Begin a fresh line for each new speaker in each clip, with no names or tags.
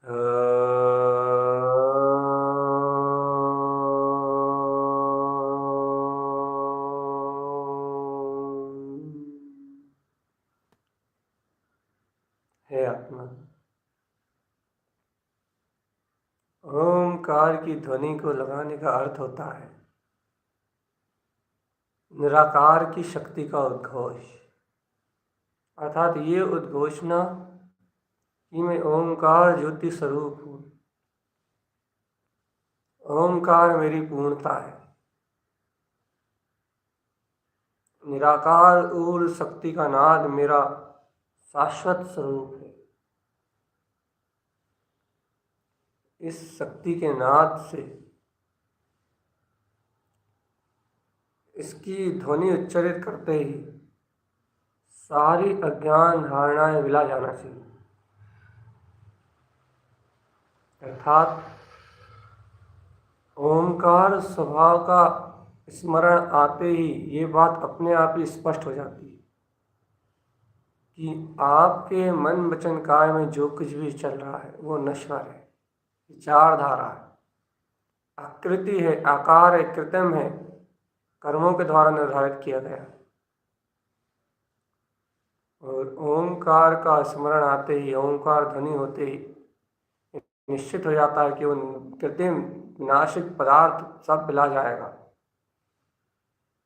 हे आत्मा, ओमकार की ध्वनि को लगाने का अर्थ होता है निराकार की शक्ति का उद्घोष। अर्थात ये उद्घोषणा कि मैं ओमकार ज्योति स्वरूप हूँ। ओमकार मेरी पूर्णता है। निराकार ऊर्ज शक्ति का नाद मेरा शाश्वत स्वरूप है। इस शक्ति के नाद से इसकी ध्वनि उच्चारित करते ही सारी अज्ञान धारणाएं विला जाना चाहिए। अर्थात ओमकार स्वभाव का स्मरण आते ही ये बात अपने आप ही स्पष्ट हो जाती है कि आपके मन वचन काय में जो कुछ भी चल रहा है वो नश्वर है, विचारधारा है, आकृति है, आकार है, कृत्रिम है, कर्मों के द्वारा निर्धारित किया गया। और ओंकार का स्मरण आते ही, ओंकार ध्वनि होते ही निश्चित हो जाता है कि वो कृत्रिम विनाशिक पदार्थ सब मिला जाएगा।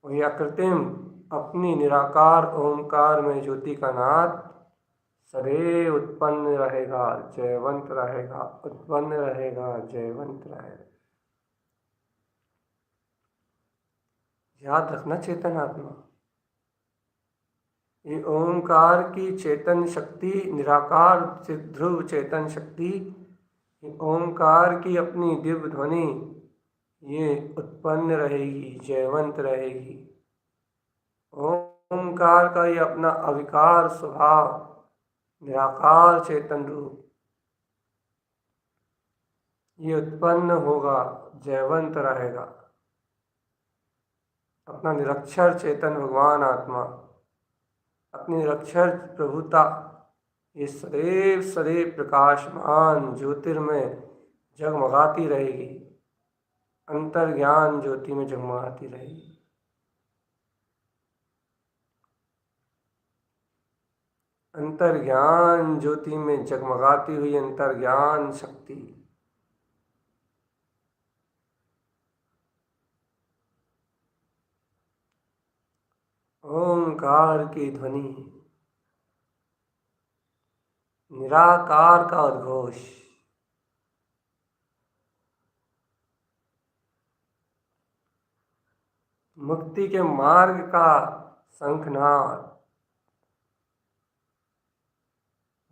वही अकृत्रिम अपनी निराकार ओंकार में ज्योति का नाद सदैव उत्पन्न रहेगा, जयवंत रहेगा, उत्पन्न रहेगा, जयवंत रहेगा। याद रखना चेतन आत्मा, ये ओंकार की चेतन शक्ति, निराकार ध्रुव चेतन शक्ति, ओंकार की अपनी दिव्य ध्वनि ये उत्पन्न रहेगी, जयवंत रहेगी। ओंकार का ये अपना अविकार स्वभाव, निराकार चेतन रूप ये उत्पन्न होगा, जयवंत रहेगा। अपना निरक्षर चेतन भगवान आत्मा, अपनी निरक्षर प्रभुता ये सदैव सदैव प्रकाशमान ज्योतिर्मय जगमगाती रहेगी, अंतर्ज्ञान ज्योति में जगमगाती रहेगी। अंतर्ज्ञान ज्योति में जगमगाती हुई अंतर्ज्ञान शक्ति ओंकार की ध्वनि, निराकार का उद्घोष, मुक्ति के मार्ग का शंखनाद,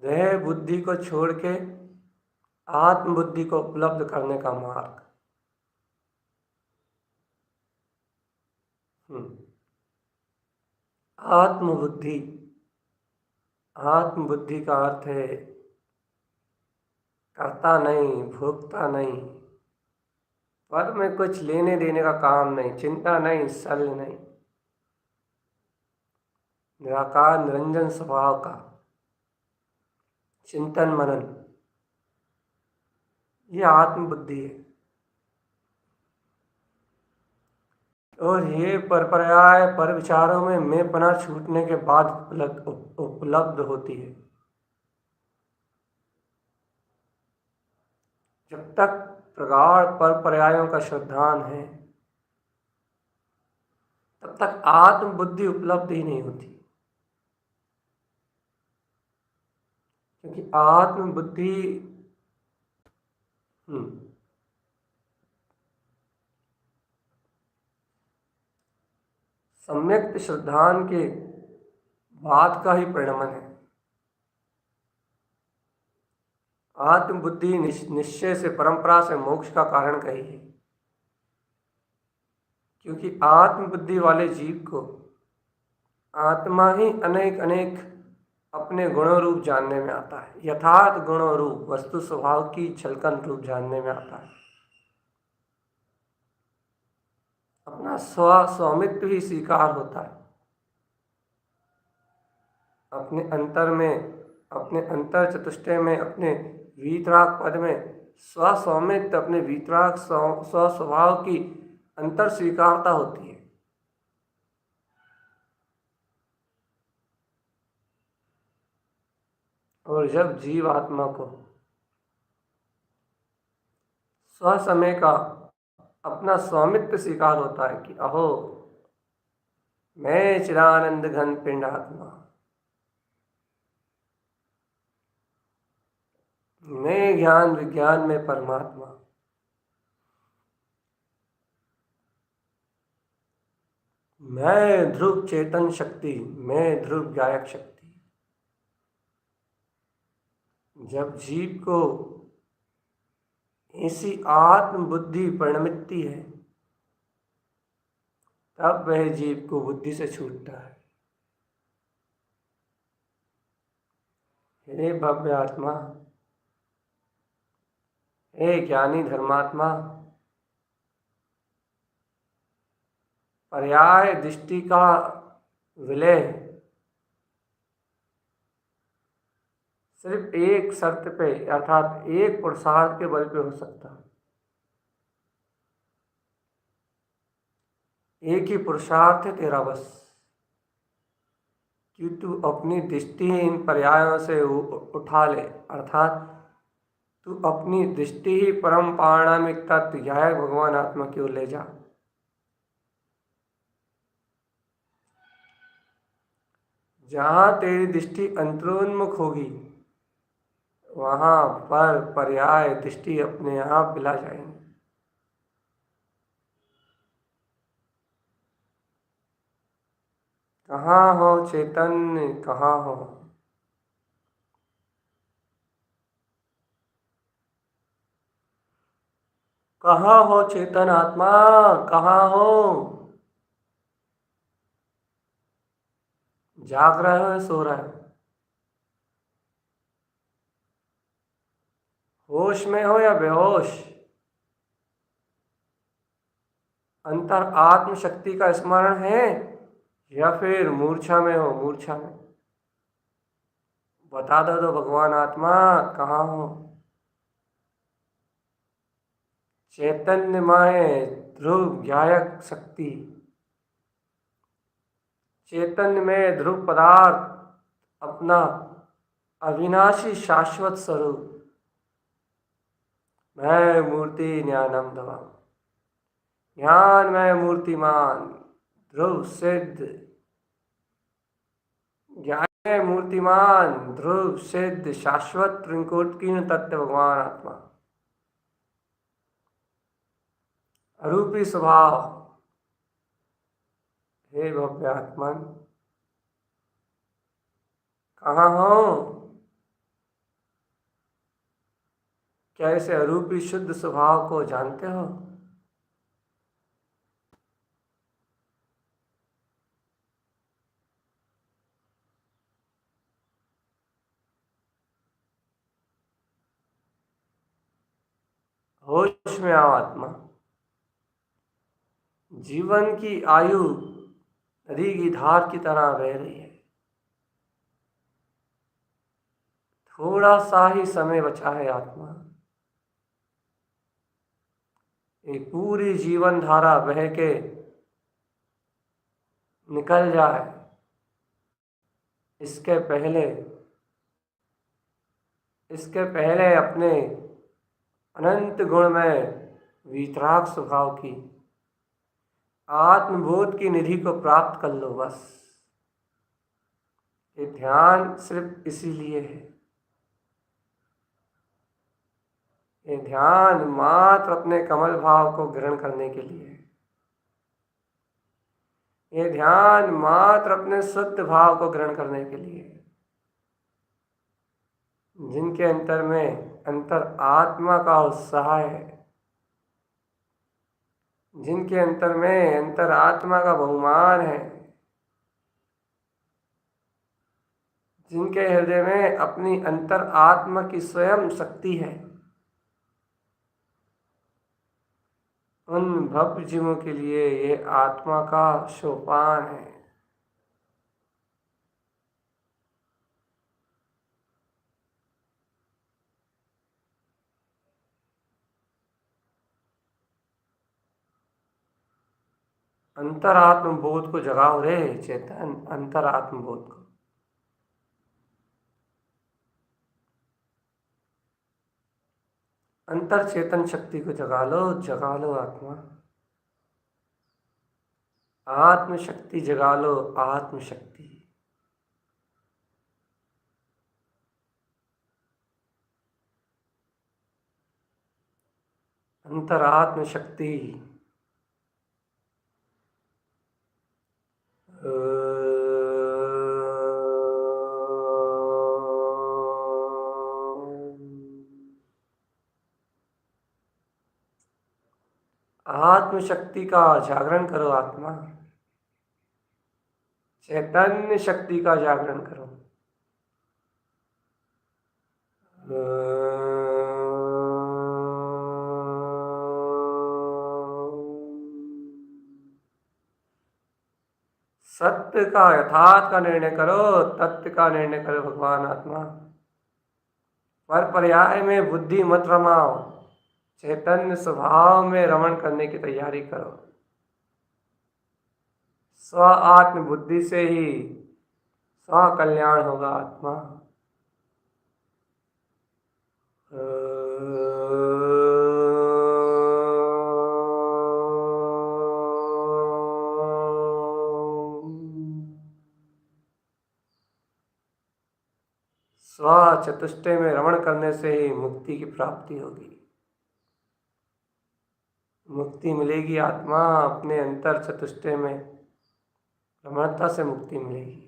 देह बुद्धि को छोड़ के आत्मबुद्धि को उपलब्ध करने का मार्ग। आत्मबुद्धि, आत्मबुद्धि का अर्थ है करता नहीं, भोगता नहीं, पर में कुछ लेने देने का काम नहीं, चिंता नहीं, शल्य नहीं, निराकार निरंजन स्वभाव का चिंतन मनन, ये आत्मबुद्धि है। और ये परपर्याय पर विचारों में मैं पना छूटने के बाद उपलब्ध होती है। जब तक प्रगाढ़ परपर्यायों का श्रद्धान है तब तक आत्मबुद्धि उपलब्ध ही नहीं होती, क्योंकि आत्मबुद्धि सम्यक श्रद्धान के बाद का ही परिणमन है। आत्मबुद्धि निश्चय से, परंपरा से मोक्ष का कारण कही है, क्योंकि आत्मबुद्धि वाले जीव को आत्मा ही अनेक अनेक अपने गुणों रूप जानने में आता है, यथार्थ गुणों रूप वस्तु स्वभाव की झलकन रूप जानने में आता है। अपना स्वामित्व ही स्वीकार होता है। अपने अंतर में, अपने अंतर चतुष्टय में, अपने वीतराग पद में स्वस्वामित्व अपने वीतराग स्वस्वभाव की अंतर स्वीकारता होती है। और जब जीव आत्मा को स्वसमय का अपना स्वामित्व स्वीकार होता है कि अहो मैं चिदानंद घन पिंड आत्मा, मैं ज्ञान विज्ञान में परमात्मा, मैं ध्रुव चेतन शक्ति, मैं ध्रुव गायक शक्ति। जब जीव को ऐसी आत्म बुद्धि परिणमितती है तब वह जीव को बुद्धि से छूटता है। हे भव्य आत्मा, हे ज्ञानी धर्मात्मा, पर्याय दृष्टि का विलय सिर्फ एक शर्त पे अर्थात एक पुरुषार्थ के बल पे हो सकता है। एक ही पुरुषार्थ है तेरा बस कि तू अपनी दृष्टि इन पर्यायों से उठा ले, अर्थात तू अपनी दृष्टि ही परम पारणामिक तत्व ध्यायक भगवान आत्मा की ओर ले जा। जहाँ तेरी दृष्टि अंतरोन्मुख होगी वहाँ पर पर्याय दृष्टि अपने आप मिला जाएंगे। कहाँ हो चैतन्य, कहाँ हो, कहाँ हो चेतन आत्मा, कहाँ हो? जाग रहे हो या सो रहे हो? होश में हो या बेहोश? अंतर आत्म शक्ति का स्मरण है या फिर मूर्छा में हो? मूर्छा में बता दो तो भगवान आत्मा कहाँ हो? चैतन्यमय ध्रुव ज्ञायक शक्ति, चैतन्य में ध्रुव पदार्थ अपना अविनाशी शाश्वत स्वरूप, मैं मूर्ति ज्ञानम दवा, ज्ञान में मूर्तिमान ध्रुव सिद्ध, ज्ञान में मूर्तिमान ध्रुव सिद्ध शाश्वत त्रिंकोटकीर्ण तत्व भगवान आत्मा, अरूपी स्वभाव। हे भव्य आत्मन, कहाँ हो? क्या ऐसे अरूपी शुद्ध स्वभाव को जानते हो? होश में आओ आत्मा। जीवन की आयु नदी की धार की तरह बह रही है। थोड़ा सा ही समय बचा है आत्मा, एक पूरी जीवन धारा बह के निकल जाए इसके पहले अपने अनंत गुण में वीतराग स्वभाव की आत्मबोध की निधि को प्राप्त कर लो। बस ये ध्यान सिर्फ इसीलिए है। ये ध्यान मात्र अपने कमल भाव को ग्रहण करने के लिए है। ये ध्यान मात्र अपने शुद्ध भाव को ग्रहण करने के लिए है। जिनके अंतर में अंतर आत्मा का उत्साह है, जिनके अंतर में अंतर आत्मा का बहुमान है, जिनके हृदय में अपनी अंतर आत्मा की स्वयं शक्ति है, उन भव्य जीवों के लिए ये आत्मा का सोपान है। अंतरात्म बोध को जगाओ रे चेतन, अंतरात्म बोध को। अंतर चेतन शक्ति को जगा लो आत्मा। आत्म शक्ति जगा लो, आत्म शक्ति। अंतरात्म शक्ति। आत्म शक्ति का जागरण करो आत्मा, चैतन्य शक्ति का जागरण करो। सत्य का, यथार्थ का निर्णय करो, तत्व का निर्णय करो भगवान आत्मा। पर पर्याय में बुद्धि मत रमाओ, चैतन्य स्वभाव में रमण करने की तैयारी करो। स्व आत्म बुद्धि से ही स्व कल्याण होगा आत्मा। स्व चतुष्टय में रमण करने से ही मुक्ति की प्राप्ति होगी। मुक्ति मिलेगी आत्मा, अपने अंतर चतुष्टय में रमणता से मुक्ति मिलेगी।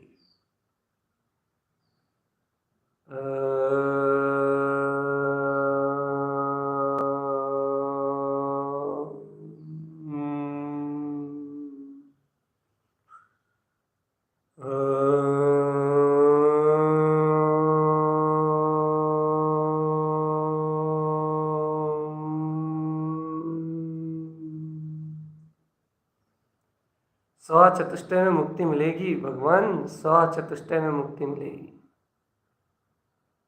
स्व चतुष्टय में मुक्ति मिलेगी भगवान, स्व चतुष्टय में मुक्ति मिलेगी।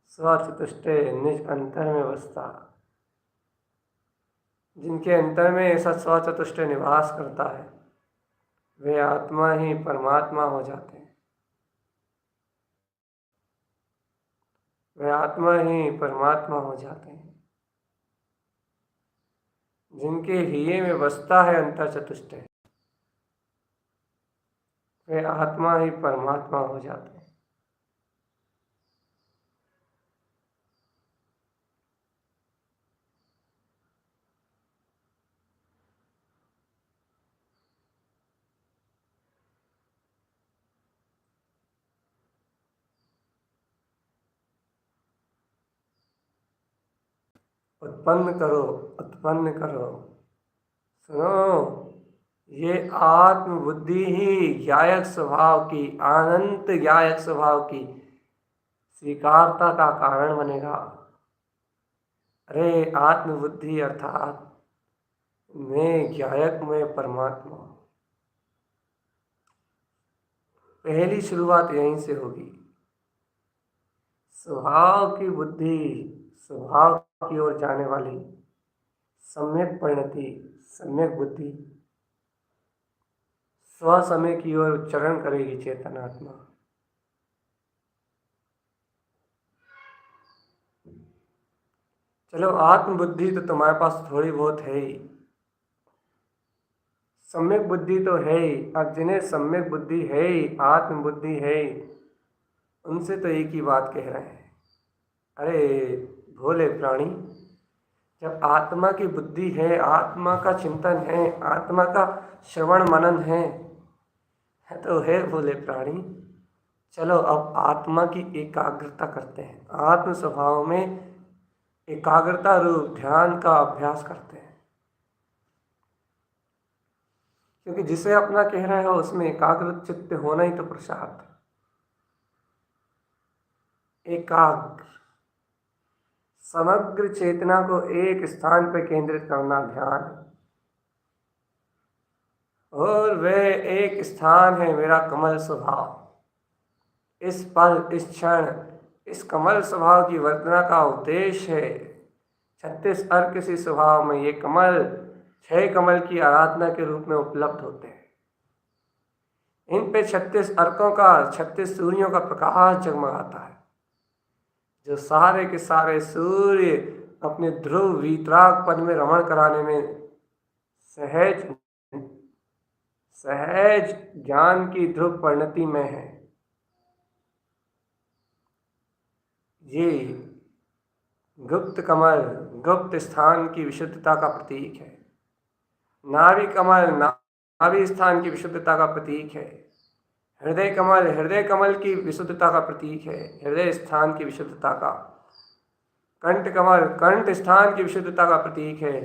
स्व चतुष्टय निज अंतर में बसता, जिनके अंतर में ऐसा स्व चतुष्टय निवास करता है वे आत्मा ही परमात्मा हो जाते हैं। वे आत्मा ही परमात्मा हो जाते हैं। जिनके हिये में बसता है अंतर चतुष्टय, वे आत्मा ही परमात्मा हो जाते हैं। उत्पन्न करो, उत्पन्न करो। सुनो, ये आत्म बुद्धि ही ज्ञायक स्वभाव की, अनंत ज्ञायक स्वभाव की स्वीकारता का कारण बनेगा। अरे आत्म बुद्धि अर्थात मैं ज्ञायक में परमात्मा। पहली शुरुआत यहीं से होगी। स्वभाव की बुद्धि, स्वभाव की ओर जाने वाली सम्यक परिणति, सम्यक बुद्धि स्व समय की ओर उच्चारण करेगी चेतन आत्मा। चलो आत्म बुद्धि तो तुम्हारे पास थोड़ी बहुत है ही, सम्यक बुद्धि तो है ही। अब जिन्हें सम्यक बुद्धि है ही, आत्म बुद्धि है ही, उनसे तो एक ही बात कह रहे हैं। अरे भोले प्राणी, जब आत्मा की बुद्धि है, आत्मा का चिंतन है, आत्मा का श्रवण मनन है तो हे भोले प्राणी, चलो अब आत्मा की एकाग्रता करते हैं। आत्म स्वभाव में एकाग्रता रूप ध्यान का अभ्यास करते हैं। क्योंकि जिसे अपना कह रहे हो उसमें एकाग्र चित्त होना ही तो पुरुषार्थ है। एकाग्र, समग्र चेतना को एक स्थान पर केंद्रित करना ध्यान है। और वह एक स्थान है मेरा कमल स्वभाव। इस पल, इस क्षण, इस कमल स्वभाव की वर्तना का उद्देश्य है 36 अर्क किसी स्वभाव में ये कमल 6 कमल की आराधना के रूप में उपलब्ध होते हैं। इन पे 36 अर्कों का 36 सूर्यों का प्रकाश जगमगाता है, जो सारे के सारे सूर्य अपने ध्रुव वीतराग पद में रमण कराने में सहज सहज ज्ञान की ध्रुव परिणति में है। ये गुप्त कमल गुप्त स्थान की विशुद्धता का प्रतीक है। नाभि कमल नाभि स्थान की विशुद्धता का प्रतीक है। हृदय कमल की विशुद्धता का प्रतीक है, हृदय स्थान की विशुद्धता का। कंठ कमल कंठ स्थान की विशुद्धता का प्रतीक है।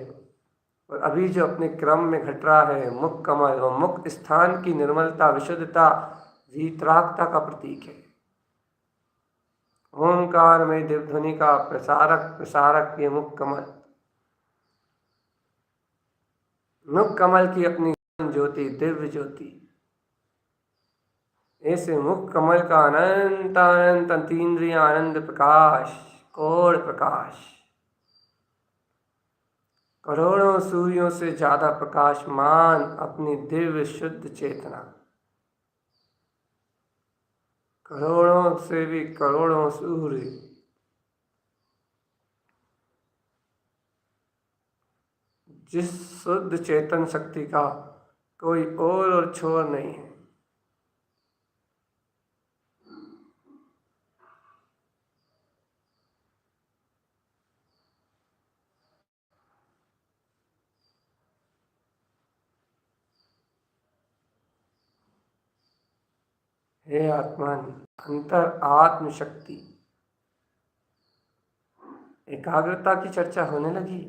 और अभी जो अपने क्रम में घट रहा है मुख कमल, और मुख स्थान की निर्मलता, विशुद्धता, वीतरागता का प्रतीक है। ओंकार में दिव्य ध्वनि का प्रसारक ये मुख कमल। मुख कमल की अपनी ज्योति, दिव्य ज्योति। ऐसे मुख कमल का अनंत अनंत अतीन्द्रिय आनंद प्रकाश, कोण प्रकाश, करोड़ों सूर्यों से ज्यादा प्रकाशमान अपनी दिव्य शुद्ध चेतना, करोड़ों से भी करोड़ों सूर्य, जिस शुद्ध चेतन शक्ति का कोई और छोर नहीं है। हे आत्मन, अंतर आत्मशक्ति, एकाग्रता की चर्चा होने लगी।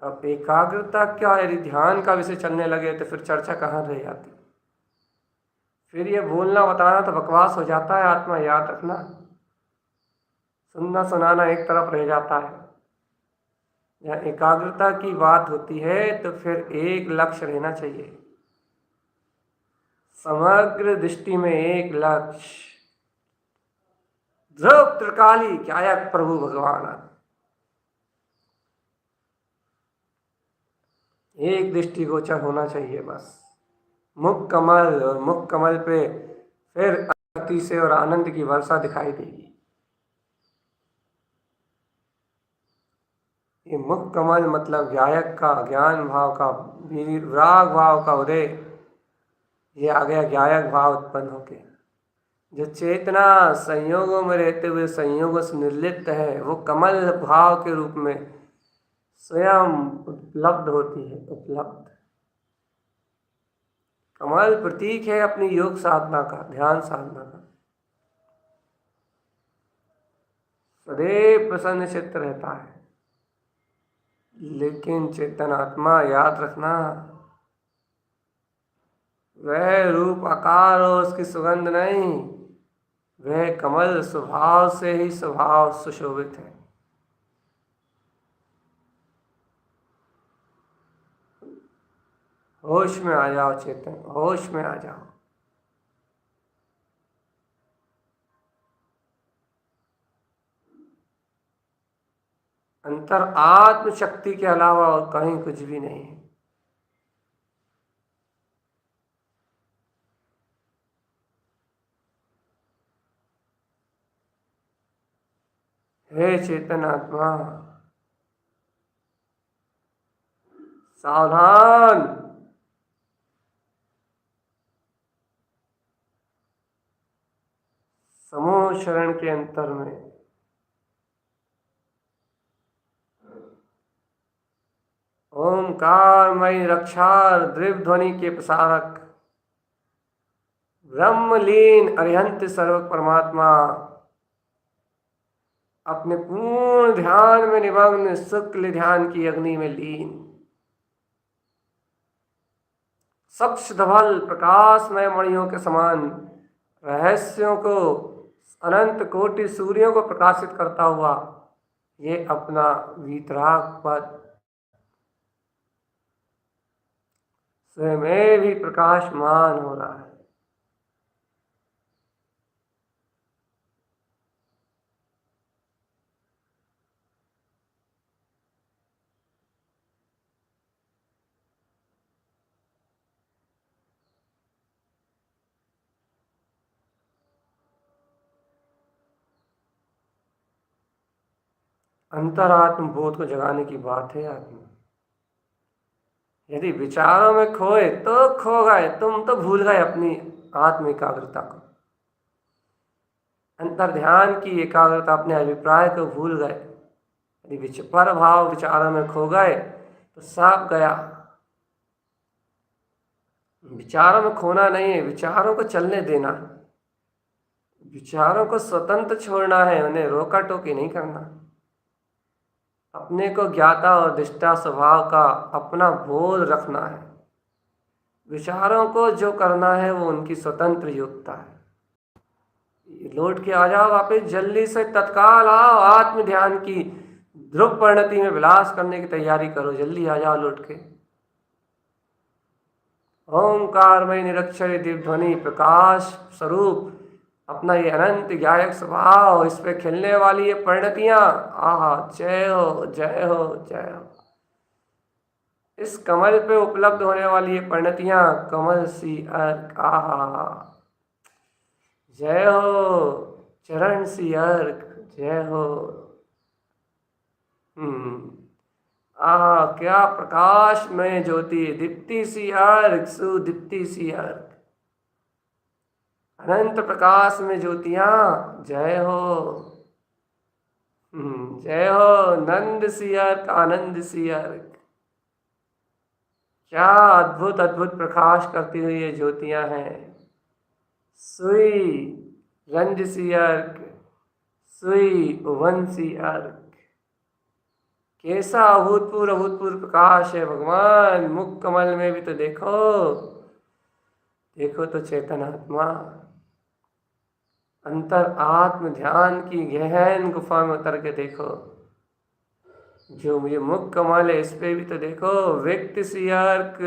अब एकाग्रता क्या, यदि ध्यान का विषय चलने लगे तो फिर चर्चा कहाँ रह जाती। फिर ये बोलना बताना तो बकवास हो जाता है। आत्मा याद रखना, सुनना सुनाना एक तरफ रह जाता है। जहाँ एकाग्रता की बात होती है तो फिर एक लक्ष्य रहना चाहिए, समग्र दृष्टि में एक लक्ष्य। ध्रुव त्रिकाली ख्यायक प्रभु भगवान, एक दृष्टिगोचर होना चाहिए बस। मुख कमल, और मुख कमल पे फिर अति से और आनंद की वर्षा दिखाई देगी। ये मुख कमल मतलब गायक का ज्ञान भाव का, विराग भाव का उदय। ये आ गया गायक भाव उत्पन्न होके। जो चेतना संयोगों में रहते हुए संयोगों से निर्लिप्त है, वो कमल भाव के रूप में स्वयं उपलब्ध होती है। उपलब्ध कमल प्रतीक है अपनी योग साधना का, ध्यान साधना का। सदैव प्रसन्न चित्त रहता है। लेकिन चेतन आत्मा, याद रखना, वह रूप आकार और उसकी सुगंध नहीं, वह कमल स्वभाव से ही स्वभाव सुशोभित है। होश में आ जाओ चेतन, होश में आ जाओ। अंतर आत्म शक्ति के अलावा और कहीं कुछ भी नहीं है। हे चेतन आत्मा, सावधान। समूह शरण के अंतर में ओंकारमयी रक्षार द्रिव ध्वनि के प्रसारक ब्रह्मलीन अरिहंत सर्व परमात्मा अपने पूर्ण ध्यान में निमग्न, शुक्ल ध्यान की अग्नि में लीन, सप्त धवल प्रकाशमय मणियों के समान रहस्यों को, अनंत कोटि सूर्यों को प्रकाशित करता हुआ ये अपना वीतराग पद स्वयं भी प्रकाशमान हो रहा है। अंतरात्म बोध को जगाने की बात है आत्मा। यदि विचारों में खोए तो खो गए, तुम तो भूल गए अपनी आत्म एकाग्रता को। अंतर ध्यान की एकाग्रता, अपने अभिप्राय को भूल गए। यदि पर भाव विचारों में खो गए तो सब गया। विचारों में खोना नहीं है, विचारों को चलने देना, विचारों को स्वतंत्र छोड़ना है, उन्हें रोका टोकी नहीं करना। अपने को ज्ञाता और दृष्टा स्वभाव का अपना बोध रखना है। विचारों को जो करना है वो उनकी स्वतंत्र योग्यता है। लौट के आ जाओ वापस, जल्दी से तत्काल आओ, आत्म ध्यान की ध्रुव परिणति में विलास करने की तैयारी करो, जल्दी आ जाओ लौट के। ओंकारमय निरक्षर दिव्य ध्वनि प्रकाश स्वरूप अपना ये अनंत गायक स्वभाव, इस पे खिलने वाली ये परिणतियां, आहा, जय हो जय हो जय हो। इस कमल पे उपलब्ध होने वाली ये परिणतियां, कमल सी अर्क, आहा, जय हो, चरण सी अर्क, जय हो। आहा, क्या प्रकाश में ज्योति, दीप्ति सी अर्क, सुदीप्ति सी अर्क, अनंत प्रकाश में ज्योतियां, जय हो। जय हो, नंद सी अर्क, आनंद सी अर्क। क्या अद्भुत अद्भुत प्रकाश करती हुई ये ज्योतियां हैं। सुई रंज सी अर्क, सुई वन सी अर्क। कैसा अभूतपूर्व अभूतपूर्व प्रकाश है भगवान। मुख कमल में भी तो देखो, देखो तो चेतन आत्मा। अंतर आत्म ध्यान की गहन गुफा में उतर के देखो, जो मुझे मुख कमल है इस पे भी तो देखो, व्यक्ति सी अर्क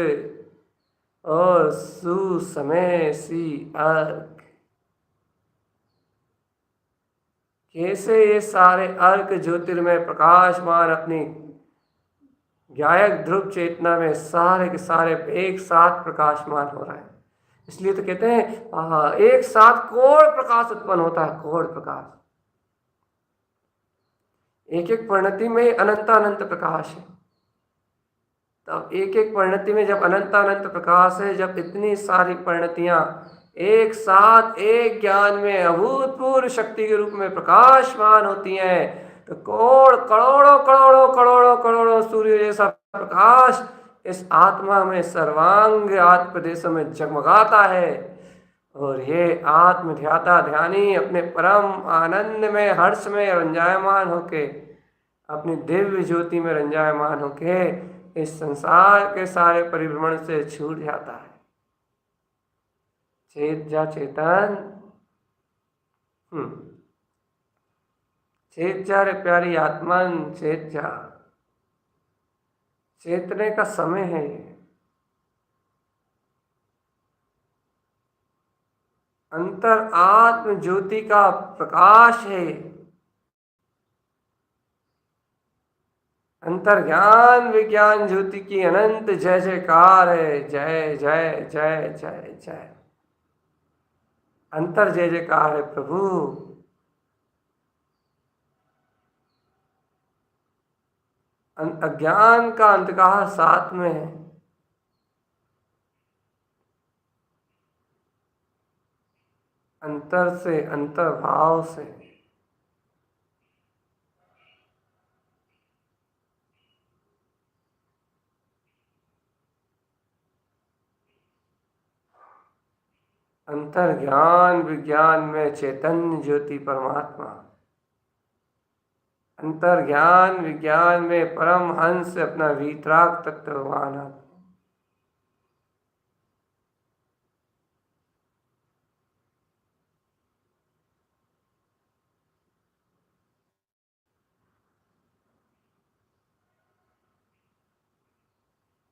और सुसमय सी अर्क। कैसे ये सारे अर्क ज्योतिर्मय प्रकाशमान अपनी गायक ध्रुव चेतना में सारे के सारे एक साथ प्रकाशमान हो रहा है। इसलिए तो कहते हैं एक साथ कोड़ प्रकाश उत्पन्न होता है, कोड़ प्रकाश। एक एक परिणति में अनंत अनंत प्रकाश है। तब एक एक परिणति में जब अनंत अनंत प्रकाश है, जब इतनी सारी परिणतियां एक साथ एक ज्ञान में अभूतपूर्व शक्ति के रूप में प्रकाशमान होती हैं, तो करोड़ों करोड़ों करोड़ों करोड़ों सूर्य जैसा प्रकाश इस आत्मा में सर्वांग आत्मदेशों में जगमगाता है। और ये आत्म ध्याता ध्यानी अपने परम आनंद में, हर्ष में रंजायमान होके, अपनी दिव्य ज्योति में रंजायमान होके इस संसार के सारे परिभ्रमण से छूट जाता है। चेत जा चेतन, चेत जा रे प्यारी आत्मन, चेत जा। चेतने का समय है ये। अंतर आत्म ज्योति का प्रकाश है। अंतर ज्ञान विज्ञान ज्योति की अनंत जय जयकार है। जय जय जय जय जय। अंतर जय जयकार है प्रभु। अज्ञान का अंधकार साथ में है। अंतर से, अंतर भाव से अंतर ज्ञान विज्ञान में चैतन्य ज्योति परमात्मा, अंतर ज्ञान विज्ञान में परम हंस अपना वीतराग तत्व भगवान आत्मा।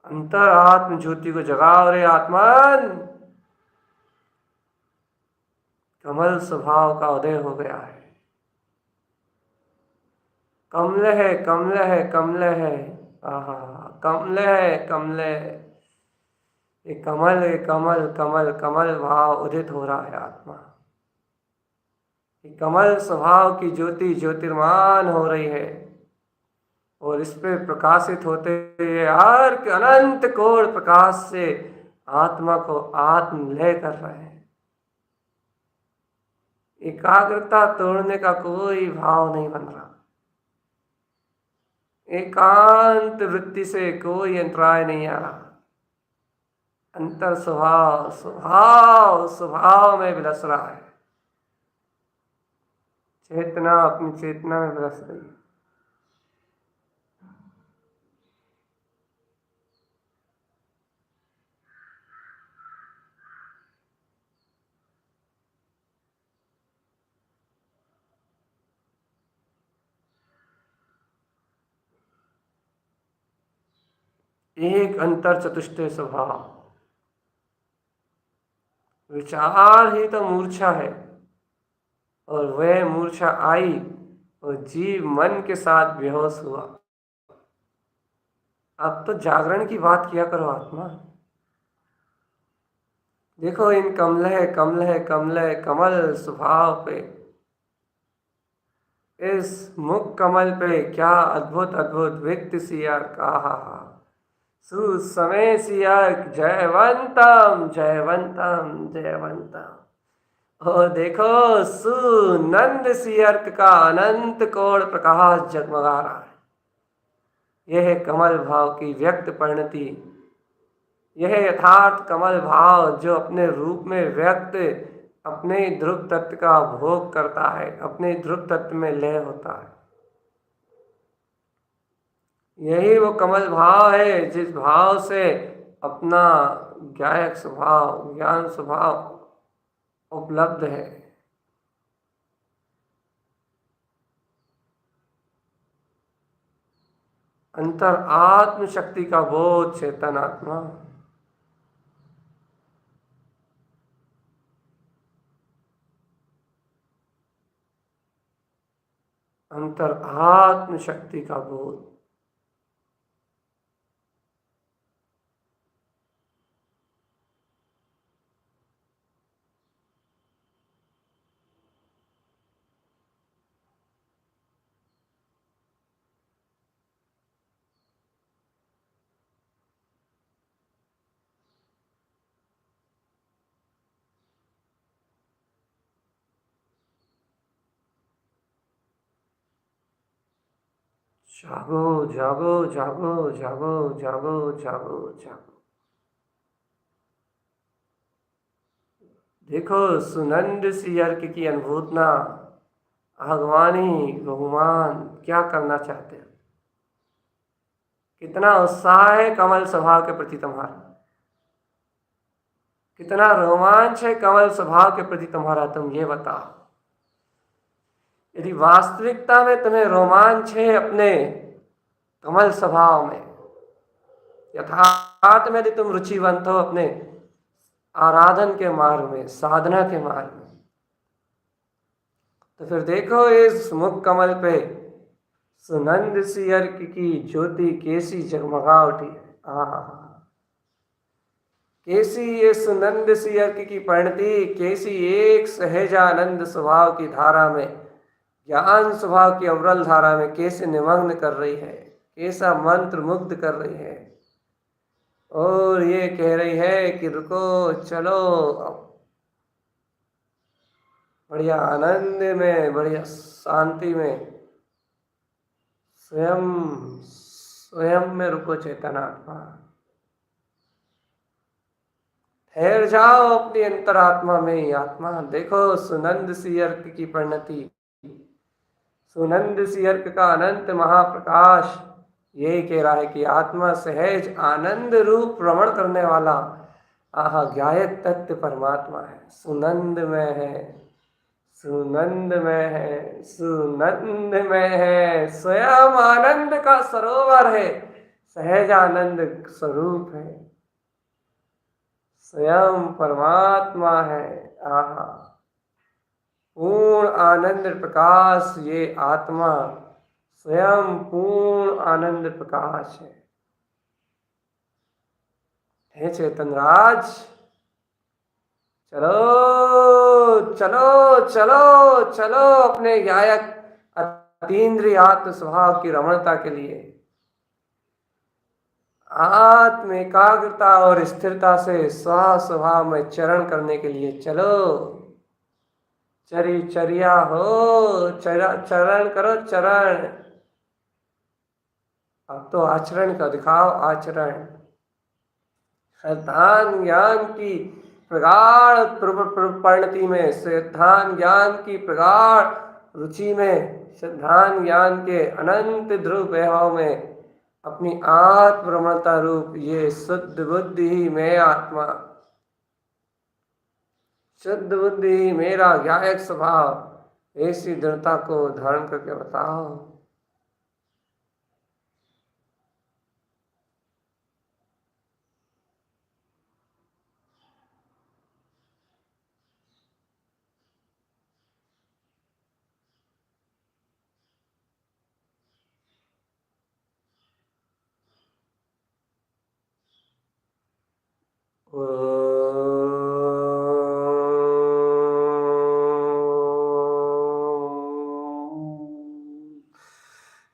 अंतर आत्म ज्योति को जगाओ रे आत्मन। कमल स्वभाव का उदय हो गया है। कमल है, कमल है, कमल है, आहा, कमल है, कमल। ये कमल, ये कमल, कमल कमल भाव उदित हो रहा है आत्मा। ये कमल स्वभाव की ज्योति ज्योतिर्मान हो रही है। और इस पे प्रकाशित होते हुए हर अनंत कोण प्रकाश से आत्मा को आत्मलय कर रहे हैं। एकाग्रता तोड़ने का कोई भाव नहीं बन रहा। एकांत वृत्ति से कोई अंतराय नहीं आ रहा। अंतर स्वभाव स्वभाव स्वभाव में विलस रहा है। चेतना अपनी चेतना में विलस रही है। एक अंतर चतुष्टय स्वभाव। विचार ही तो मूर्छा है, और वह मूर्छा आई और जीव मन के साथ बेहोश हुआ। अब तो जागरण की बात किया करो आत्मा। देखो इन कमलह कमलह कमलह कमल स्वभाव पे, इस मुख कमल पे क्या अद्भुत अद्भुत व्यक्ति सिया कहा। सुसमय सिया जयवंतम जयवंतम जयवंतम। और देखो सुनंद सियर्क का अनंत कोण प्रकाश जगमगा रहा है। यह कमल भाव की व्यक्त परिणति, यह यथार्थ कमल भाव जो अपने रूप में व्यक्त अपने ध्रुव तत्व का भोग करता है, अपने ध्रुव तत्व में लय होता है। यही वो कमल भाव है जिस भाव से अपना ज्ञायक स्वभाव ज्ञान स्वभाव उपलब्ध है। अंतर आत्म शक्ति का बोध चेतन आत्मा। अंतर आत्म शक्ति का बोध। जागो जागो जागो जागो जागो जागो जागो। देखो सुनंद सी अर्क की अनुभूतना भगवानी भगवान क्या करना चाहते हैं। कितना उत्साह है कमल स्वभाव के प्रति तुम्हारा, कितना रोमांच है कमल स्वभाव के प्रति तुम्हारा, तुम ये बताओ। यदि वास्तविकता में तुम्हें रोमांच है अपने कमल स्वभाव में, यथार्थ में यदि तुम रुचिवंत हो अपने आराधन के मार्ग में, साधना के मार्ग में, तो फिर देखो इस मुख कमल पे सुनंद सी अर्क की ज्योति कैसी जगमगा उठी है। कैसी ये सुनंद सी अर्क की परिणति, कैसी एक सहजानंद स्वभाव की धारा में, ज्ञान स्वभाव की अवरल धारा में कैसे निमग्न कर रही है, कैसा मंत्र मुग्ध कर रही है। और ये कह रही है कि रुको चलो, बढ़िया आनंद में, बढ़िया शांति में, स्वयं स्वयं में रुको चेतनात्मा। ठहर जाओ अपनी अंतरात्मा में ही आत्मा। देखो सुनंद सी अर्क की परिणति, सुनंद सी अर्क का अनंत महाप्रकाश यही कह रहा है कि आत्मा सहज आनंद रूप भ्रमण करने वाला आहा ज्ञायक तत्व परमात्मा है। सुनंद में है, सुनंद में है, सुनंद में है, स्वयं आनंद का सरोवर है, सहज आनंद स्वरूप है, स्वयं परमात्मा है। आहा पूर्ण आनंद प्रकाश, ये आत्मा स्वयं पूर्ण आनंद प्रकाश है। हे चेतन राज, चलो चलो चलो चलो अपने गायक अतीन्द्रिय आत्म स्वभाव की रमणता के लिए। आत्म एकाग्रता और स्थिरता से स्वभाव में चरण करने के लिए चलो। चर्या हो, चरण करो चरण। अब तो आचरण का दिखाओ, आचरण। सिद्धांत ज्ञान की प्रगाढ़ परिणति में, सिद्धांत ज्ञान की प्रगाढ़ रुचि में, सिद्धांत ज्ञान के अनंत ध्रुव वैभव में अपनी आत्मरमणता रूप ये शुद्ध बुद्धि ही मैं आत्मा, शुद्ध बुद्धि ही मेरा ज्ञायक स्वभाव, ऐसी दृढ़ता को धारण करके बताओ।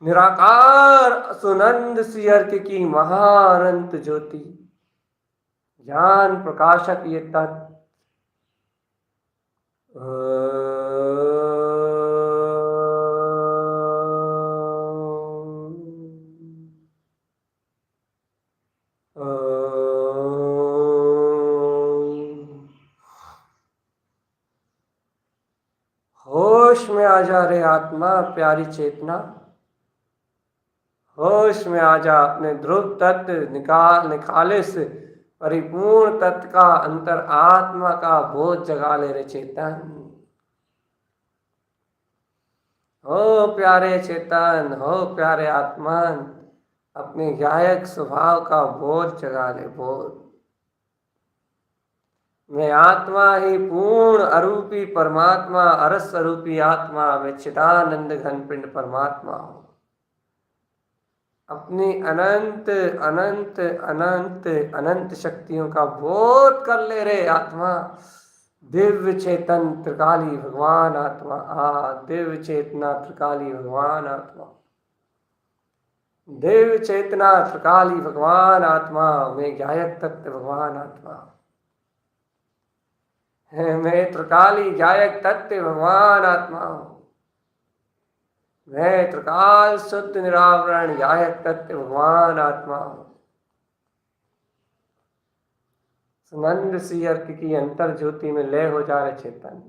निराकार सुनंद सियर्क की महाअनंत ज्योति, ज्ञान प्रकाशक ये तत्व होश में आ जा रे आत्मा, प्यारी चेतना, होश में आ जा। अपने ध्रुव तत्व निखालिस परिपूर्ण तत्व का, अंतर आत्मा का बोध जगा ले रे चेतन। हो प्यारे चेतन, हो प्यारे आत्मन, अपने गायक स्वभाव का बोध जगा ले, बोध। मैं आत्मा ही पूर्ण अरूपी परमात्मा, अरस स्वरूपी आत्मा, मैं चिदानंद घन पिंड परमात्मा हूं। अपनी अनंत अनंत अनंत अनंत शक्तियों का बोध कर ले रे आत्मा। दिव्य चेतन त्रिकाली भगवान आत्मा, दिव्य चेतना त्रिकाली भगवान आत्मा, दिव्य चेतना त्रिकाली भगवान आत्मा, मैं गायक तत्व भगवान आत्मा, मैं त्रिकाली गायक तत्व भगवान आत्मा हूं। मैं त्रिकाल शुद्ध निरावरण गायक तत्व भगवान आत्मा हूं। सुनंद सी अर्क की अंतर ज्योति में लय हो जा रहे चेतन।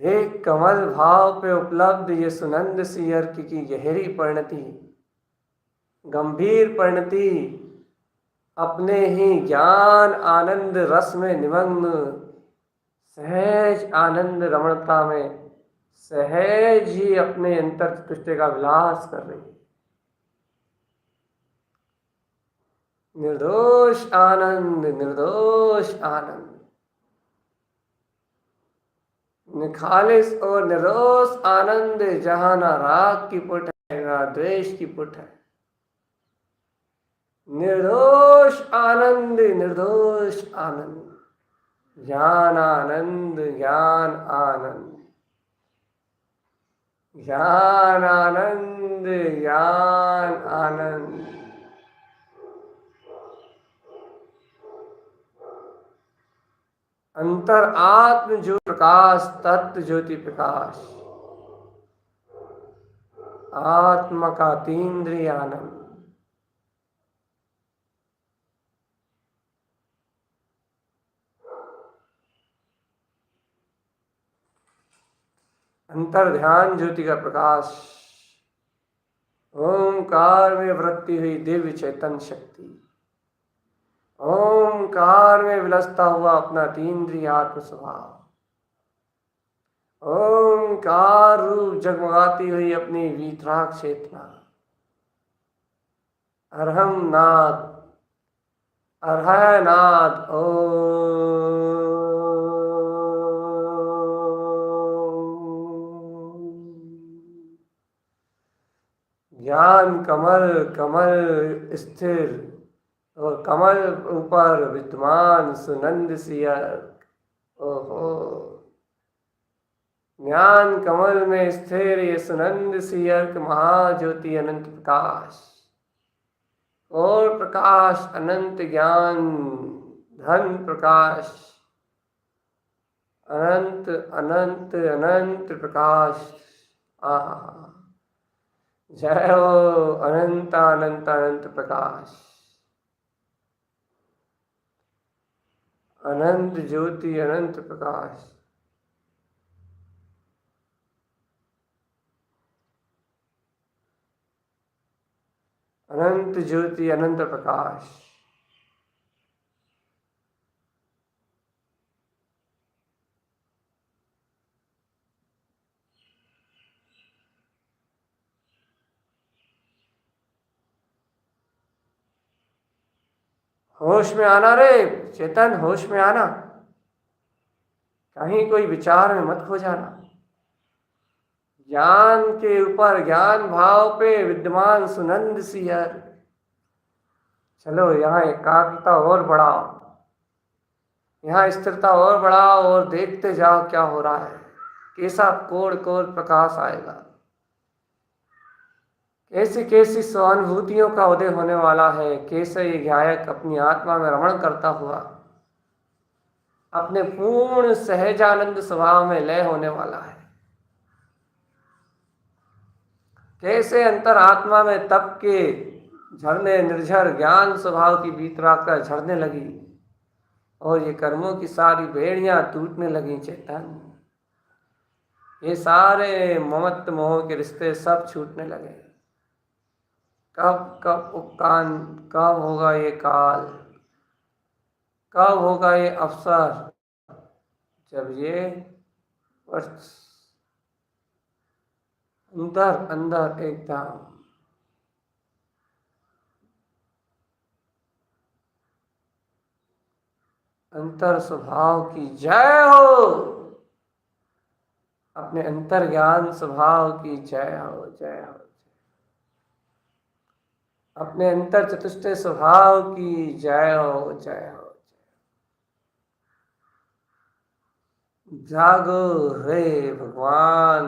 देख कमल भाव पे उपलब्ध ये सुनंद सी अर्क की गहरी परिणति, गंभीर परिणति, अपने ही ज्ञान आनंद रस में निमग्न, सहज आनंद रमणता में सहज ही अपने अंतर चतुष्टय का विलास कर रही है। निर्दोष आनंद, निर्दोष आनंद, निखालिस और निर्दोष आनंद, जहां ना राग की पुट है ना द्वेष की पुट है। निर्दोष आनंद, निर्दोष आनंद, ज्ञान आनंद, ज्ञान आनंद, ज्ञान आनंद, ज्ञान आनंद। अंतर आत्म ज्योति प्रकाश, तत्व ज्योति प्रकाश, आत्मा का तीन्द्रिय आनंद। अंतर ध्यान ज्योति का प्रकाश, ओंकार में वृत्ति हुई दिव्य चेतन शक्ति, ओंकार में विलसता हुआ अपना तीन्द्रिय आत्म स्वभाव, ओंकार रूप जगमगाती हुई अपनी वीतराग चेतना। अरहम नाद, अर्हनाद, ज्ञान कमल, कमल स्थिर और कमल ऊपर विद्यमान सुनंद सियर। ओहो, ज्ञान कमल में स्थिर ये सुनंद सियर महाज्योति अनंत प्रकाश, और प्रकाश, अनंत ज्ञान, धन प्रकाश, अनंत अनंत अनंत प्रकाश। आहा, जय हो अनंत अनंत अनंत प्रकाश, अनंत ज्योति, अनंत प्रकाश। अनंत ज्योति, अनंत प्रकाश। होश में आना रे चेतन, होश में आना, कहीं कोई विचार में मत खो जाना। ज्ञान के ऊपर, ज्ञान भाव पे विद्यमान सुनंद सियर। चलो यहाँ एकाग्रता और बढ़ाओ, यहाँ स्थिरता और बढ़ाओ और देखते जाओ क्या हो रहा है, कैसा कोर कोर प्रकाश आएगा, कैसी कैसी सहानुभूतियों का उदय होने वाला है, कैसे ये गायक अपनी आत्मा में रमण करता हुआ अपने पूर्ण सहजानंद स्वभाव में लय होने वाला है, कैसे अंतर आत्मा में तप के झरने निर्झर ज्ञान स्वभाव की वीतराग झरने लगी और ये कर्मों की सारी बेड़ियां टूटने लगी चेतन। ये सारे ममत्व मोह के रिश्ते सब छूटने लगे। कब कब उपकान, कब होगा ये काल, कब होगा ये अवसर जब ये अंदर अंदर एकदम अंतर स्वभाव की जय हो, अपने अंतर ज्ञान स्वभाव की जय हो, जय हो, अपने अंतर चतुष्टय स्वभाव की जय हो, जय हो। जागो रे भगवान,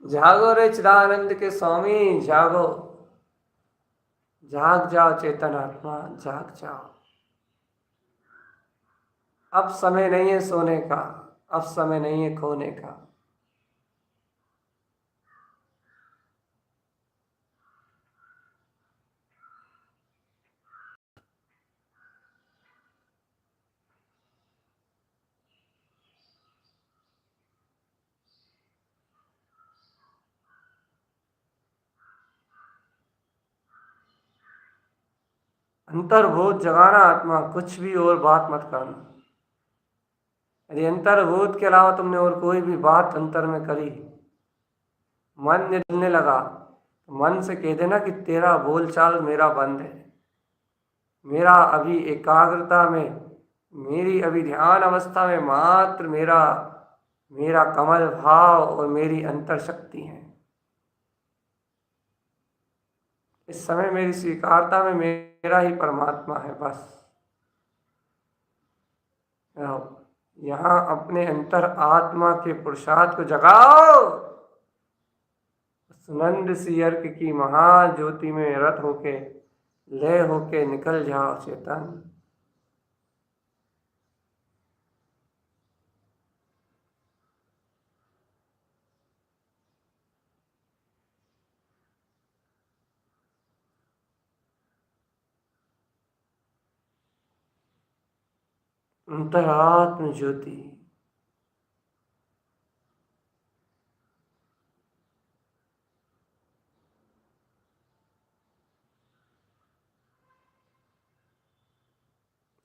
जागो रे चिदानंद के स्वामी, जागो, जाग जाओ चेतन आत्मा, जाग जाओ। अब समय नहीं है सोने का, अब समय नहीं है खोने का। अंतर्बोध जगाना आत्मा, कुछ भी और बात मत करना। यदि अंतर्बोध के अलावा तुमने और कोई भी बात अंतर में करी, मन जलने लगा, तो मन से कह देना कि तेरा बोलचाल मेरा बंद है, मेरा अभी एकाग्रता में, मेरी अभी ध्यान अवस्था में मात्र मेरा मेरा कमल भाव और मेरी अंतर शक्ति है। इस समय मेरी स्वीकारता में मेरा ही परमात्मा है, बस। यहाँ अपने अंतर आत्मा के पुरुषार्थ को जगाओ, सुनंद सी अर्क की महाज्योति में रत होके, लय होके निकल जाओ चेतन। अंतरात्म ज्योति,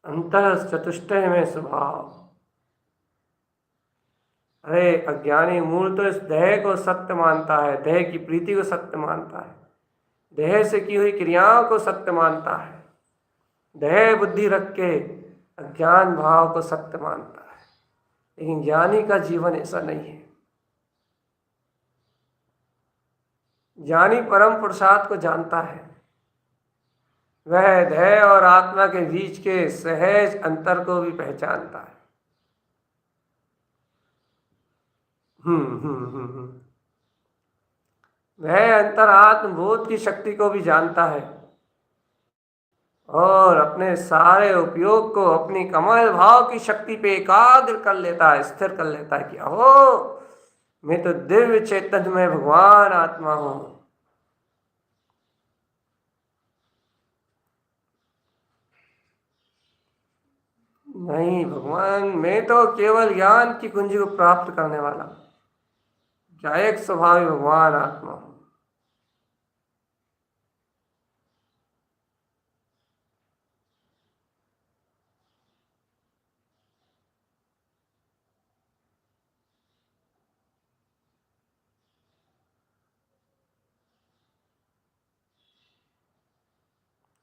अंतर चतुष्टय में स्वभाव। अरे अज्ञानी मूल तो इस देह को सत्य मानता है, देह की प्रीति को सत्य मानता है, देह से की हुई क्रियाओं को सत्य मानता है, देह बुद्धि रख के अज्ञान भाव को सत्य मानता है। लेकिन ज्ञानी का जीवन ऐसा नहीं है। ज्ञानी परम पुरुषार्थ को जानता है, वह देह और आत्मा के बीच के सहज अंतर को भी पहचानता है। वह अंतर आत्मबोध की शक्ति को भी जानता है, और अपने सारे उपयोग को अपनी कमल भाव की शक्ति पे एकाग्र कर लेता है, स्थिर कर लेता है कि अहो, मैं तो दिव्य चैतन्य में भगवान आत्मा हूं। नहीं भगवान, मैं तो केवल ज्ञान की कुंजी को प्राप्त करने वाला गायक स्वभाव भगवान आत्मा हूं।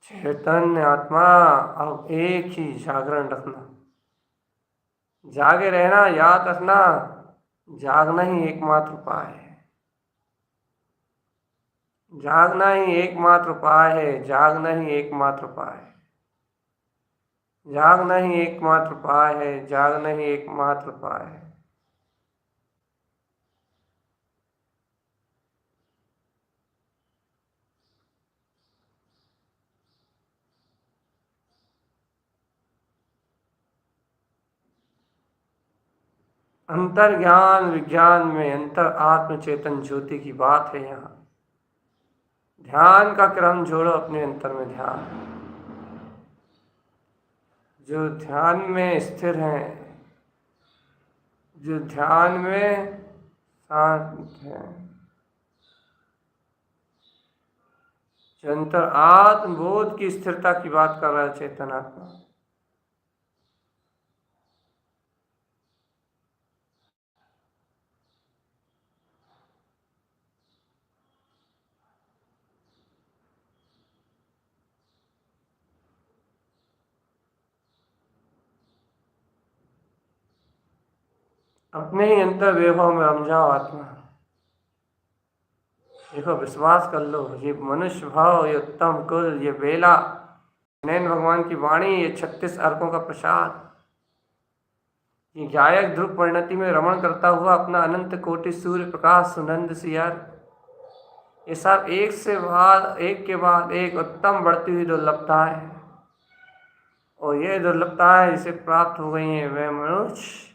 चैतन्य आत्मा, अब एक ही जागरण रखना, जागे रहना, याद रखना, जागना ही एकमात्र उपाय है। जागना ही एकमात्र उपाय है। जागना ही एकमात्र उपाय है। जागना ही एकमात्र उपाय है। जागना ही एकमात्र उपाय है। अंतर ज्ञान विज्ञान में अंतर आत्म चेतन ज्योति की बात है। यहाँ ध्यान का क्रम जोड़ो अपने अंतर में। ध्यान, जो ध्यान में स्थिर हैं, जो ध्यान में शांत है, जो अंतर आत्मबोध की स्थिरता की बात कर रहा है चेतन आत्मा, अपने ही अंतर वैभव में रम जाओ आत्मा। देखो, विश्वास कर लो, ये मनुष्य भाव, ये उत्तम कुल, ये बेला, नैन भगवान की वाणी, ये 36 अर्कों का प्रसाद, ये गायक ध्रुव परिणति में रमण करता हुआ अपना अनंत कोटि सूर्य प्रकाश सुनंद सियार, ये सब एक के बाद एक उत्तम बढ़ती हुई दुर्लभता है। और ये दुर्लभताएं जिसे प्राप्त हो गई हैं, वे मनुष्य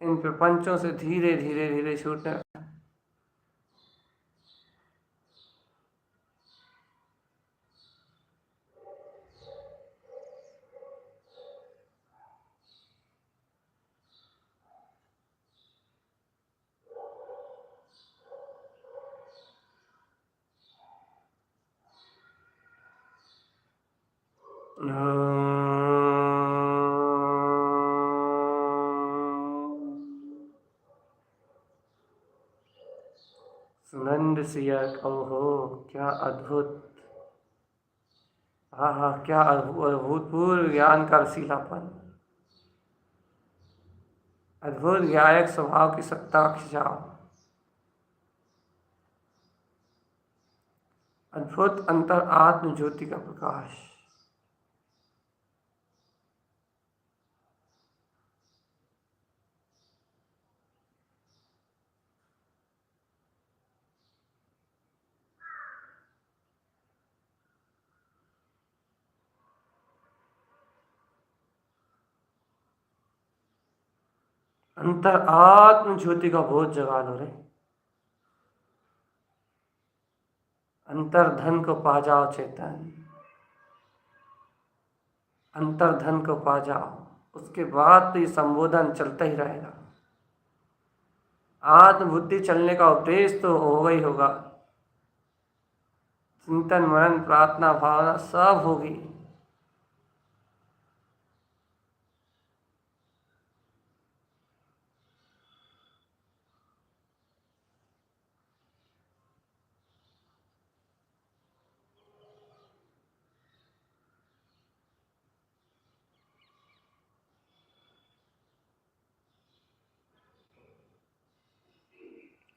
इन प्रपंचों से धीरे धीरे धीरे छूटने। सुनंद सिया, ओहो क्या अद्भुत, हाँ हाँ, क्या अभूतपूर्व ज्ञान का रसीलापन, अद्भुत गायक स्वभाव की सत्ता का खिंचाव, अद्भुत अंतर आत्म ज्योति का प्रकाश। अंतर आत्म ज्योति का बोध जगा लो रे। अंतर धन को पा जाओ चेतन, अंतर धन को पा जाओ, उसके बाद तो ये संबोधन चलता ही रहेगा। आत्म बुद्धि चलने का उपदेश तो होगा ही होगा, चिंतन मनन प्रार्थना भावना सब होगी।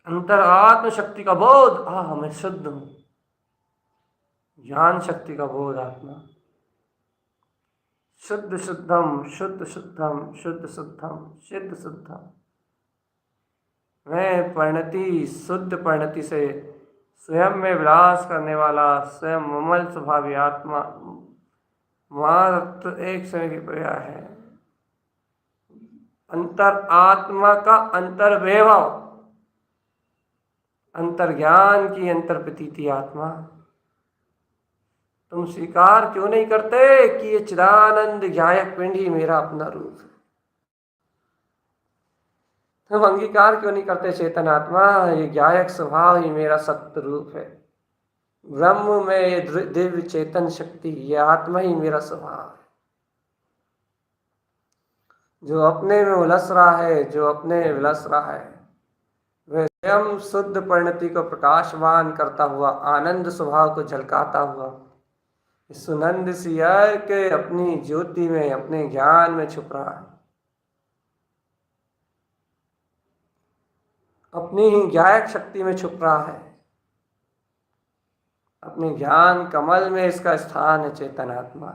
अंतर आत्म शक्ति का बोध, मैं शुद्ध हूं। ज्ञान शक्ति का बोध, आत्मा शुद्ध शुद्धम शुद्ध शुद्धम शुद्ध शुद्धम सिद्ध शुद्धम। मैं परिणति, शुद्ध परिणति से स्वयं में विलास करने वाला, स्वयं ममल स्वभावी आत्मा मात्र एक समय की प्रया है। अंतर आत्मा का अंतर वैभव, अंतर ज्ञान की अंतर प्रतीति आत्मा। तुम स्वीकार क्यों नहीं करते कि ये चिदानंद ज्ञायक पिंड ही मेरा अपना रूप है? तुम अंगीकार क्यों नहीं करते चेतन आत्मा, ये ज्ञायक स्वभाव ही मेरा सत्य रूप है? ब्रह्म में ये दिव्य चेतन शक्ति, ये आत्मा ही मेरा स्वभाव है। जो अपने में उलस रहा है, जो अपने में विलस रहा है, वह स्वयं शुद्ध परिणति को प्रकाशवान करता हुआ, आनंद स्वभाव को झलकाता हुआ सुनंद सियर के अपनी ज्योति में, अपने ज्ञान में छुप रहा है। अपनी ही ज्ञायक शक्ति में छुप रहा है। अपने ज्ञान कमल में इसका स्थान है चेतन आत्मा।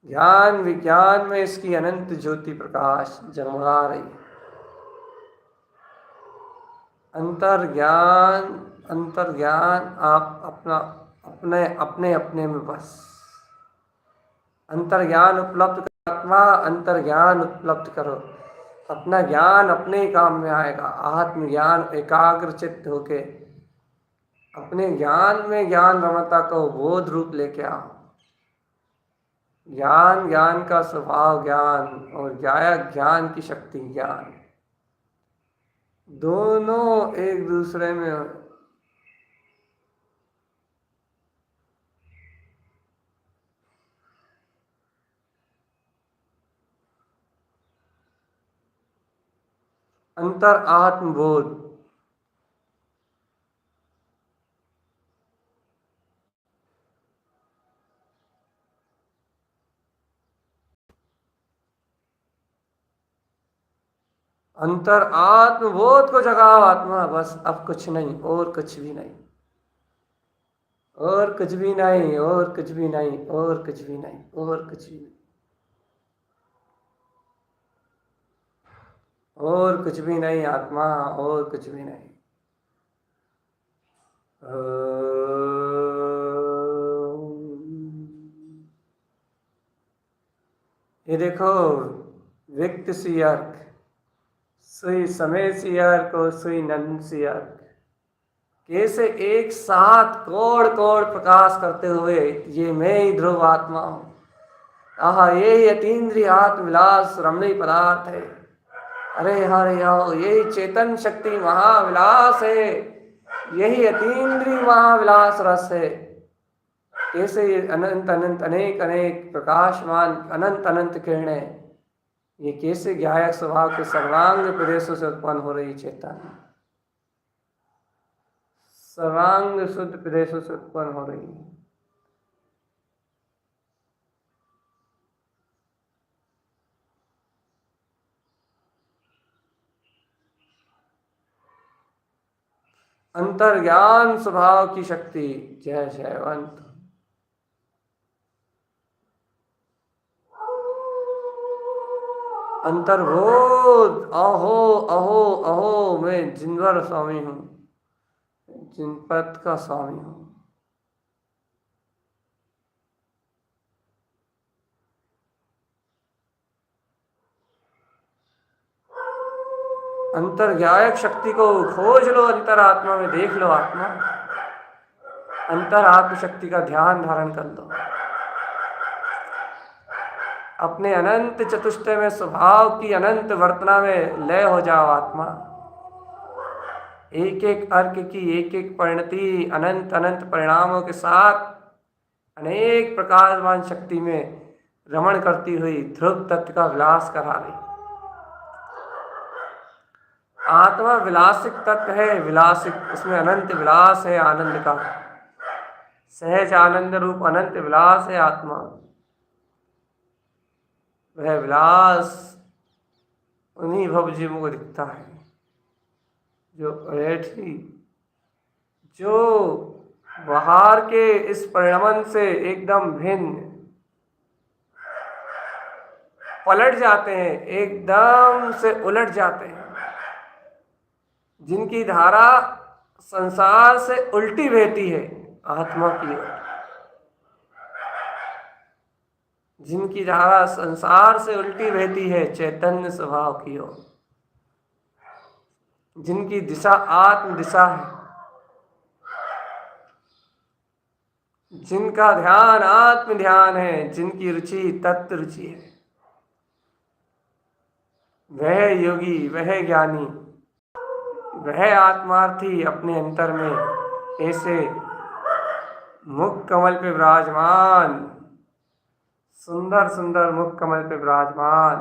ज्ञान विज्ञान में इसकी अनंत ज्योति प्रकाश जगमगा रही है। अंतर ज्ञान आप अपना अपने अपने अपने में बस अंतर ज्ञान उपलब्ध करो आत्मा, अंतर ज्ञान उपलब्ध करो। अपना ज्ञान अपने ही काम में आएगा। आत्मज्ञान एकाग्र चित्त होके अपने ज्ञान में ज्ञान रमता को बोध रूप लेके आओ। ज्ञान, ज्ञान का स्वभाव ज्ञान और ज्ञायक ज्ञान की शक्ति ज्ञान, दोनों एक दूसरे में अंतर आत्मबोध। अंतर आत्मबोध को जगाओ आत्मा, बस अब कुछ नहीं, और कुछ भी नहीं, और कुछ भी नहीं, और कुछ भी नहीं, और कुछ भी नहीं, और कुछ भी नहीं, और कुछ भी नहीं आत्मा, और कुछ भी नहीं। ये देखो, व्यक्त सी अर्क, सुई समय सी अर्क और सुई नंद सी अर्क, कैसे एक साथ कोड़ कोड़ प्रकाश करते हुए ये मैं ही ध्रुव आत्मा हूँ। आहा, ये ही अतीन्द्रिय आत्मविलास रमणीय पदार्थ है। अरे हरे आओ, यही चेतन शक्ति महाविलास है, यही अतीन्द्रिय महाविलास रस है। कैसे ये अनंत अनंत अनेक अनेक प्रकाशमान अनंत अनंत किरणें, ये कैसे ज्ञायक स्वभाव के सर्वांग प्रदेशों से उत्पन्न हो रही चेतन, सर्वांग शुद्ध प्रदेशों से उत्पन्न हो रही है। अंतर्ज्ञान स्वभाव की शक्ति, जय जयवंत। अंतर्बोध, अहो अहो अहो, मैं जिनवर स्वामी हूँ, जिनपद का स्वामी हूँ। अंतर्ज्ञायक शक्ति को खोज लो, अंतर आत्मा में देख लो आत्मा, अंतर आत्म शक्ति का ध्यान धारण कर लो। अपने अनंत चतुष्टय में स्वभाव की अनंत वर्तना में लय हो जाओ आत्मा। एक एक अर्क की एक एक परिणति अनंत अनंत परिणामों के साथ अनेक प्रकाशवान शक्ति में रमण करती हुई ध्रुव तत्व का विलास करा रही। आत्मा विलासिक तत्व है, विलासिक, उसमें अनंत विलास है आनंद का, सहज आनंद रूप अनंत विलास है आत्मा। वह विलास उन्हीं भवजीवों को दिखता है जो बैठी, जो बाहर के इस परिणमन से एकदम भिन्न पलट जाते हैं, एकदम से उलट जाते हैं, जिनकी धारा संसार से उल्टी बहती है आत्मा की ओर, जिनकी धारा संसार से उल्टी बहती है चैतन्य स्वभाव की ओर, जिनकी दिशा आत्म दिशा है, जिनका ध्यान आत्म ध्यान है, जिनकी रुचि तत्व रुचि है, वह योगी, वह ज्ञानी, वह आत्मार्थी अपने अंतर में ऐसे मुख कमल पे विराजमान, सुंदर सुंदर मुख कमल पे विराजमान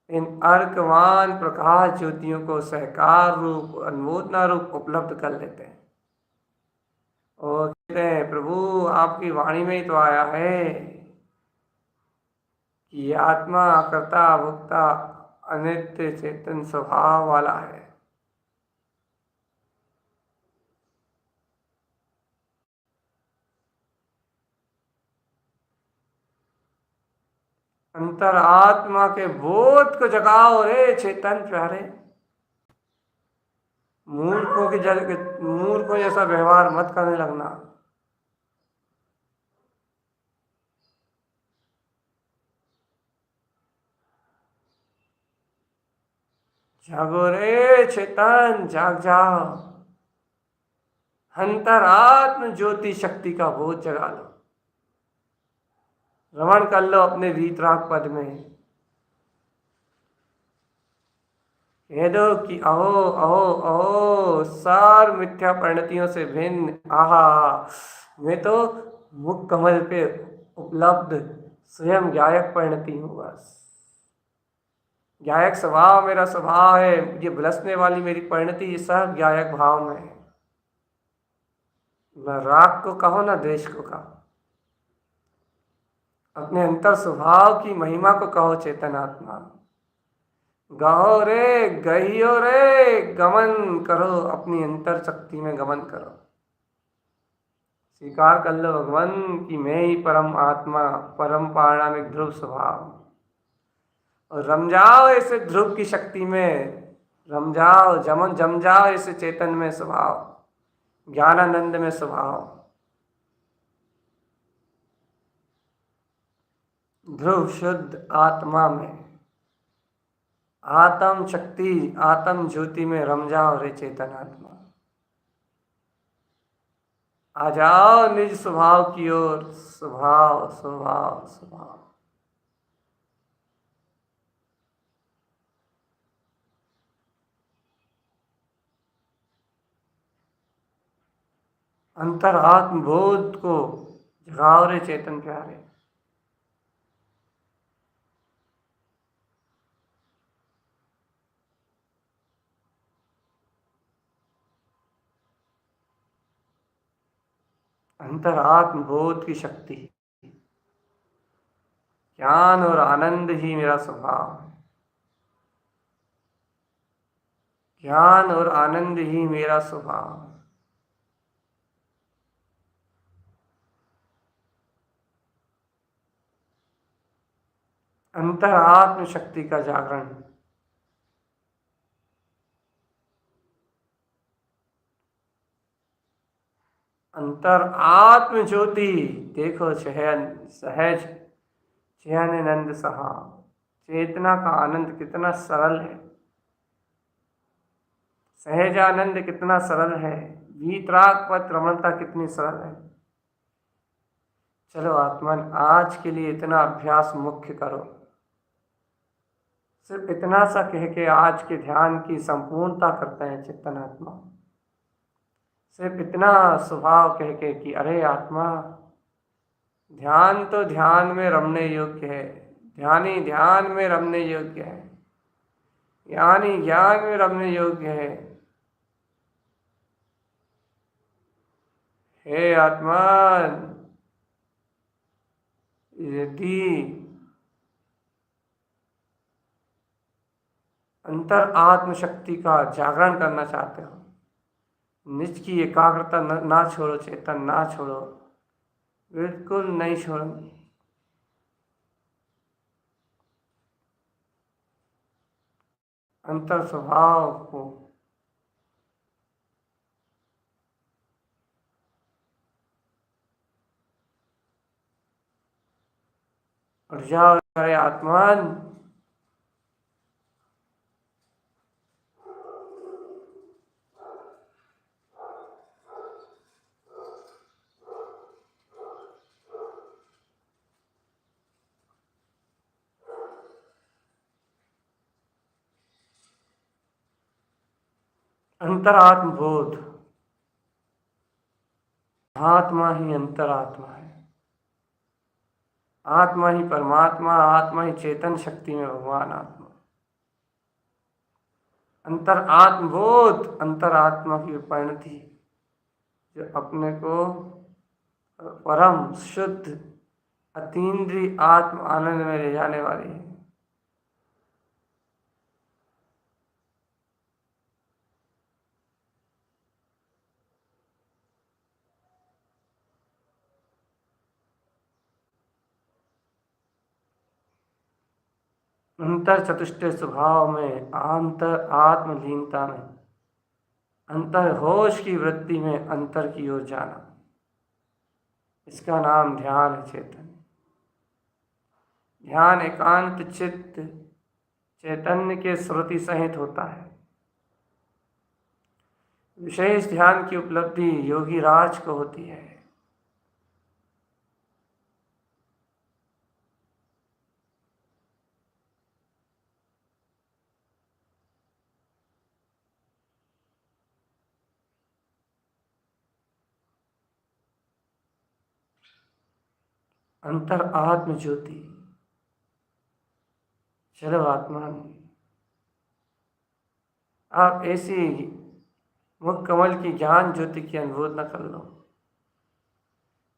इन अर्कवान प्रकाश ज्योतियों को सहकार रूप, अनुमोदना रूप उपलब्ध कर लेते हैं और कहते हैं प्रभु आपकी वाणी में ही तो आया है कि ये आत्मा कर्ता भोक्ता अनित्य चेतन स्वभाव वाला है। अंतर आत्मा के बोध को जगाओ रे चेतन प्यारे, मूर्खों जैसा व्यवहार मत करने लगना। जागो रे चेतन, जाग जाओ, अंतर आत्म ज्योति शक्ति का बोध जगा लो, रमण कर लो अपने वीतराग पद में, कह दो कि अहो अहो अहो सार मिथ्या परिणतियों से भिन्न, आहा मैं तो मुख कमल पे उपलब्ध स्वयं गायक परिणति हूँ। बस गायक स्वभाव मेरा स्वभाव है, ये बिलसने वाली मेरी परिणति, ये सब गायक भाव में है। न राग को कहो न द्वेष को कहो, अपने अंतर स्वभाव की महिमा को कहो चेतन आत्मा, गाओ रे गहियो रे, गमन करो अपनी अंतर शक्ति में, गमन करो, स्वीकार कर लो भगवान कि मैं ही परम आत्मा, परम पारणामिक ध्रुव स्वभाव, और रम जाओ ऐसे ध्रुव की शक्ति में, रम जाओ, जम जाओ ऐसे चेतन में स्वभाव, ज्ञानानंद में स्वभाव, ध्रुव शुद्ध आत्मा में, आत्म शक्ति आत्म ज्योति में रम जाओ रे चेतन आत्मा। आ जाओ निज स्वभाव की ओर, स्वभाव स्वभाव स्वभाव। अंतर आत्मबोध को जगाओ रे चेतन प्यारे, अंतर आत्मबोध की शक्ति, ज्ञान और आनंद ही मेरा स्वभाव है, ज्ञान और आनंद ही मेरा स्वभाव है। अंतर आत्म शक्ति का जागरण, अंतर आत्म ज्योति, देखो सहज चैनंद सहा, चेतना का आनंद कितना सरल है, सहजानंद कितना सरल है, वीतराग पद रमणता कितनी सरल है। चलो आत्मन आज के लिए इतना अभ्यास मुख्य करो, सिर्फ इतना सा कह के आज के ध्यान की संपूर्णता करते हैं चित्तन आत्मा, सिर्फ इतना स्वभाव कह के कि अरे आत्मा ध्यान तो ध्यान में रमने योग्य है, ध्यानी ध्यान में रमने योग्य है, ज्ञानी ज्ञान में रमने योग्य है। हे आत्मान, यदि अंतर आत्मशक्ति का जागरण करना चाहते हो, निज की एकाग्रता ना छोड़ो चेतन, ना छोड़ो, बिल्कुल नहीं छोड़ो। अंतर स्वभाव को उठ जाओ अरे आत्मान। अंतरात्म बोध, आत्मा ही अंतरात्मा है, आत्मा ही परमात्मा, आत्मा ही चेतन शक्ति में भगवान आत्मा। अंतरात्म बोध, अंतरात्मा की परिणति जो अपने को परम शुद्ध अतीन्द्रिय आत्म आनंद में ले जाने वाली है। अंतर चतुष्टय स्वभाव में, आंतर आत्मलीनता में, अंतर होश की वृत्ति में अंतर की ओर जाना, इसका नाम ध्यान है। चेतन ध्यान एकांत चित्त चैतन्य के श्रुति सहित होता है। विशेष ध्यान की उपलब्धि योगी राज को होती है। अंतर आत्म ज्योति, चलो आत्मा, आप ऐसी मुख कमल की ज्ञान ज्योति की अनुभूति न कर लो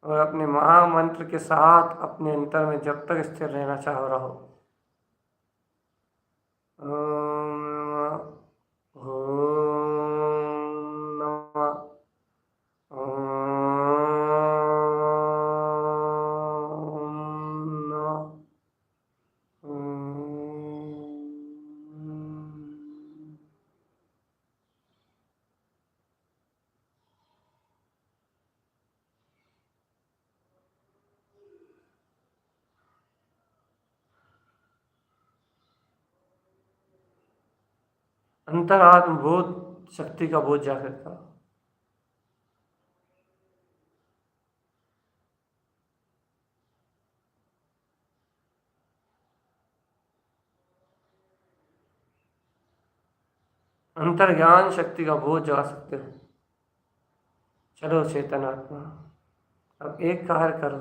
और अपने महामंत्र के साथ अपने अंतर में जब तक स्थिर रहना चाहो रहो। अंतरात्म बोध शक्ति का बोध जागृत करो। अंतर ज्ञान शक्ति का बोध जगा सकते हो। चलो चेतन आत्मा, अब एक कार्य करो,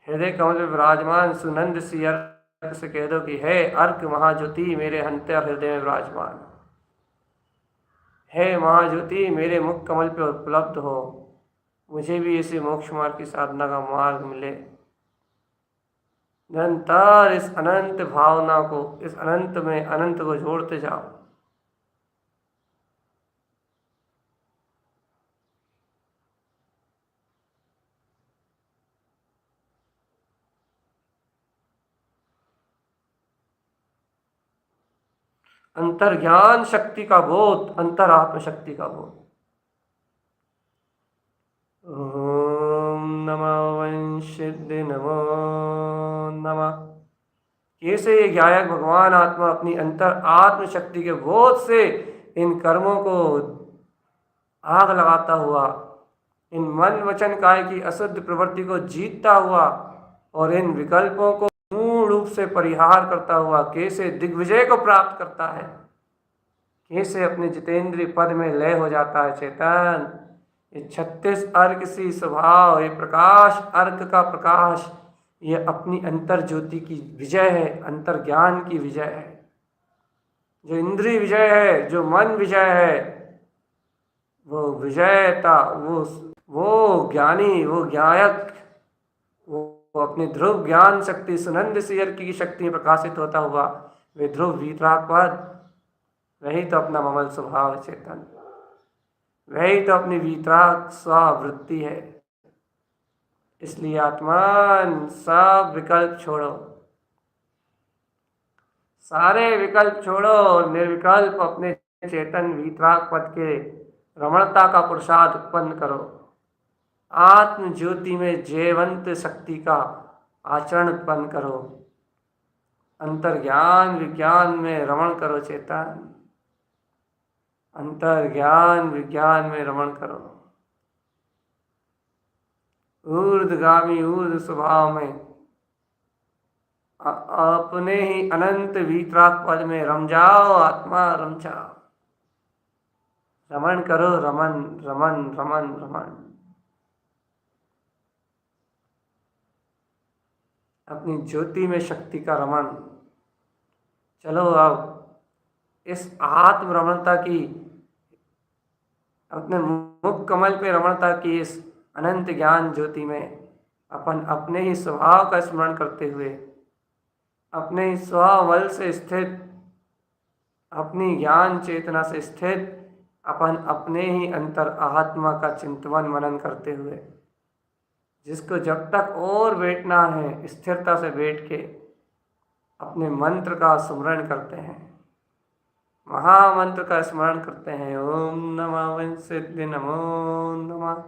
हृदय कमल में विराजमान सुनंद सी अर्क से कह दो कि हे अर्क महाज्योति मेरे हृदय में विराजमान, हे महाज्योति मेरे मुख कमल पे उपलब्ध हो, मुझे भी इसी मोक्ष मार्ग की साधना का मार्ग मिले। निरंतर इस अनंत भावना को, इस अनंत में अनंत को जोड़ते जाओ। अंतर ज्ञान शक्ति का बोध, अंतर आत्म शक्ति का बोध। ओम नमो वंशिद्ध नमो नमः। कैसे ये गायक भगवान आत्मा अपनी अंतर आत्म शक्ति के बोध से इन कर्मों को आग लगाता हुआ, इन मन वचन काय की अशुद्ध प्रवृत्ति को जीतता हुआ और इन विकल्पों को पूर्ण रूप से परिहार करता हुआ कैसे दिग्विजय को प्राप्त करता है, कैसे अपने जितेंद्रीय पद में लय हो जाता है। चेतन, ये 36 अर्क सी स्वभाव, ये प्रकाश, अर्क का प्रकाश, ये अपनी अंतर ज्योति की विजय है, अंतर ज्ञान की विजय है। जो इंद्रिय विजय है, जो मन विजय है, वो विजयता, वो ज्ञानी, वो ज्ञायक, वो अपनी ध्रुव ज्ञान शक्ति सुनंद सियर की शक्ति में प्रकाशित होता हुआ वे ध्रुव वीतराग पद, वही तो अपना ममल स्वभाव है। चेतन, वही तो अपनी वीतराग स्ववृत्ति है। इसलिए आत्मान सब विकल्प छोड़ो, सारे विकल्प छोड़ो, निर्विकल्प अपने चेतन वीतराग पद के रमणता का पुरुषार्थ उत्पन्न करो। आत्म ज्योति में जयवंत शक्ति का आचरण उत्पन्न करो। अंतर्ज्ञान विज्ञान में रमण करो चेतन, अंतर्ज्ञान विज्ञान में रमण करो। ऊर्ध्वगामी ऊर्ध्व स्वभाव में अपने ही अनंत वीतराग पद में रम जाओ आत्मा, रम जाओ। रमण करो, रमन रमन रमन रमन। अपनी ज्योति में शक्ति का रमन। चलो अब इस आत्म रमणता की, अपने मुख कमल पे रमणता की इस अनंत ज्ञान ज्योति में अपन अपने ही स्वभाव का स्मरण करते हुए, अपने ही स्वबल से स्थित, अपनी ज्ञान चेतना से स्थित अपन अपने ही अंतर आत्मा का चिंतन मनन करते हुए, जिसको जब तक और बैठना है स्थिरता से बैठ के अपने मंत्र का स्मरण करते हैं, महामंत्र का स्मरण करते हैं, ओम नमः वंसिद्धि नमो नमः।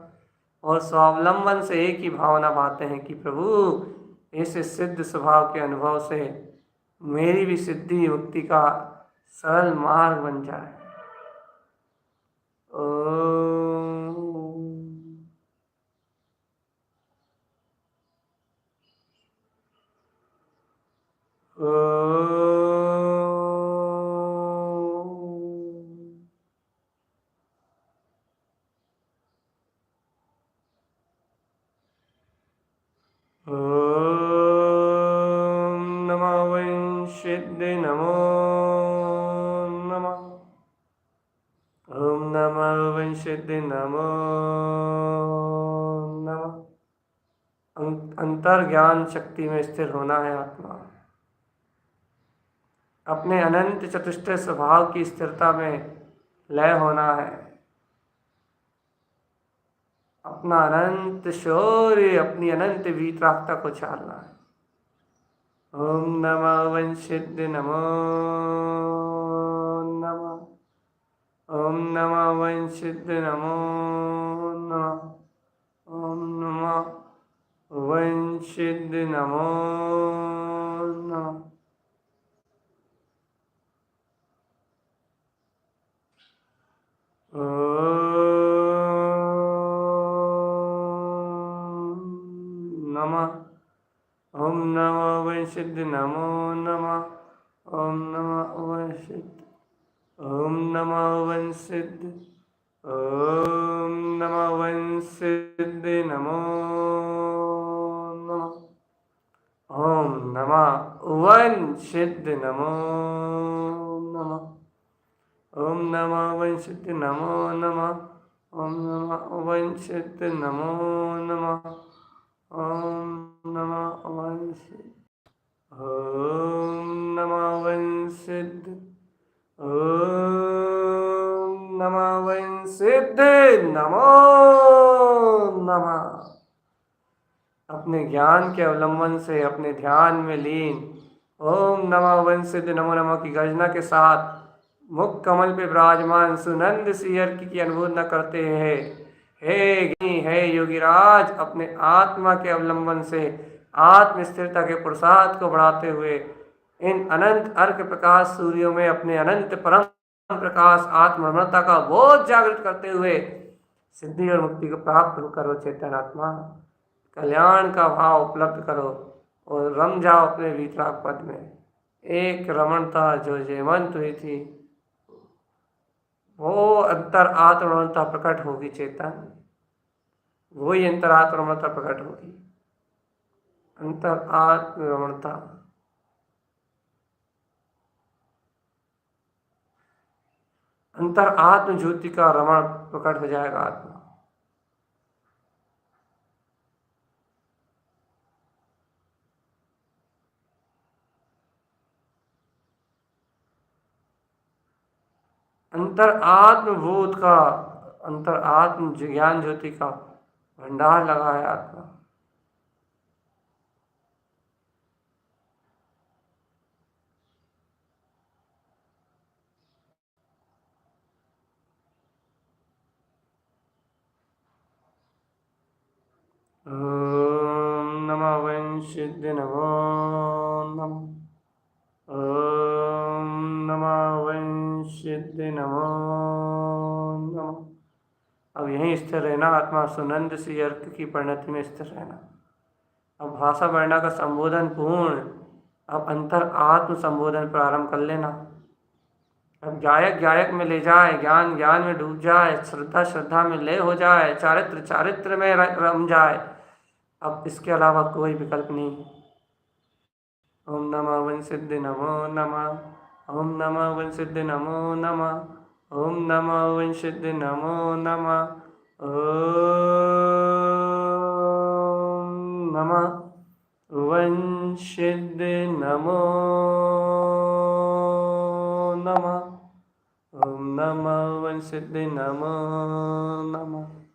और स्वावलंबन से एक ही भावना पाते हैं कि प्रभु ऐसे सिद्ध स्वभाव के अनुभव से मेरी भी सिद्धि मुक्ति का सरल मार्ग बन जाए। सिद्धि नमो नमः। ओम नमः वंशिद्धि नमो नमः। अंतर ज्ञान शक्ति में स्थिर होना है आत्मा, अपने अनंत चतुष्ट स्वभाव की स्थिरता में लय होना है, अपना अनंत शौर्य, अपनी अनंत वीतरागता को छालना है। ओम नमः वंशिद्धि नमो नमः। ओम नमः वंशिद्धि नमो नमः। ओम नमः वंशिद्धि नमो नमः। ओम नमः वंशिद्धि नमो नमः। ओम नमः वंशिद्धि, ओम नमः वंशिद्धि, ओम नमः वंशिद्धि नमो नमः। ओम नमः वंशिद्धि नमो नमः। ओम नमः वंशिद्धि नमो नमः। ओम नमः वंशिद्धि नमो नमः। ओम नमः वंशिद्धि, ओम नमः वंशिद्धि, ओम नमः वंशिद्धि नमो नमः। अपने ज्ञान के अवलंबन से अपने ध्यान में लीन ओम नमः वंशिद्धि नमो नमः की गर्जना के साथ मुख कमल पे विराजमान सुनंद सियर की अनुभूति न करते हैं। हे ज्ञानी, हे योगीराज, अपने आत्मा के अवलंबन से आत्म स्थिरता के पुरुषार्थ को बढ़ाते हुए इन अनंत अर्क प्रकाश सूर्यों में अपने अनंत परम प्रकाश आत्मरमणता का बोध जागृत करते हुए सिद्धि और मुक्ति को प्राप्त करो चेतन आत्मा। कल्याण का भाव उपलब्ध करो और रम जाओ अपने वीतराग पद में। एक रमणता जो जयवंत हुई थी, वो अंतर आत्मरमणता प्रकट होगी चेतन, वही अंतर आत्मरमणता प्रकट होगी। अंतर आत्मरमणता, अंतर आत्म ज्योति का रमण प्रकट हो जाएगा आत्मा। अंतर आत्मबोध का, अंतर आत्म ज्ञान ज्योति का भंडार लगा है आत्मा। ओम नमः वंशिद्धि सिद्धि नमो नमः। ओम नमः वं सिद्धि नमो नमः। अब यहीं स्थिर रहना, आत्मा सुनंद सी अर्क की परिणति में स्थिर रहना। अब भाषा वर्णा का संबोधन पूर्ण, अब अंतर आत्म संबोधन प्रारंभ कर लेना। अब गायक गायक में ले जाए, ज्ञान ज्ञान में डूब जाए, श्रद्धा श्रद्धा में लय हो जाए, चारित्र चारित्र में रम जाए। अब इसके अलावा कोई विकल्प नहीं। ओम नमः वन सिद्धि नमो नमः। ओम नमः वन सिद्धि नमो नमः। ओम नमः वन सिद्धि नमो नमः। ओम नमः वन सिद्धि नमो नमः। ओम नमः वन सिद्धि नमो नमः।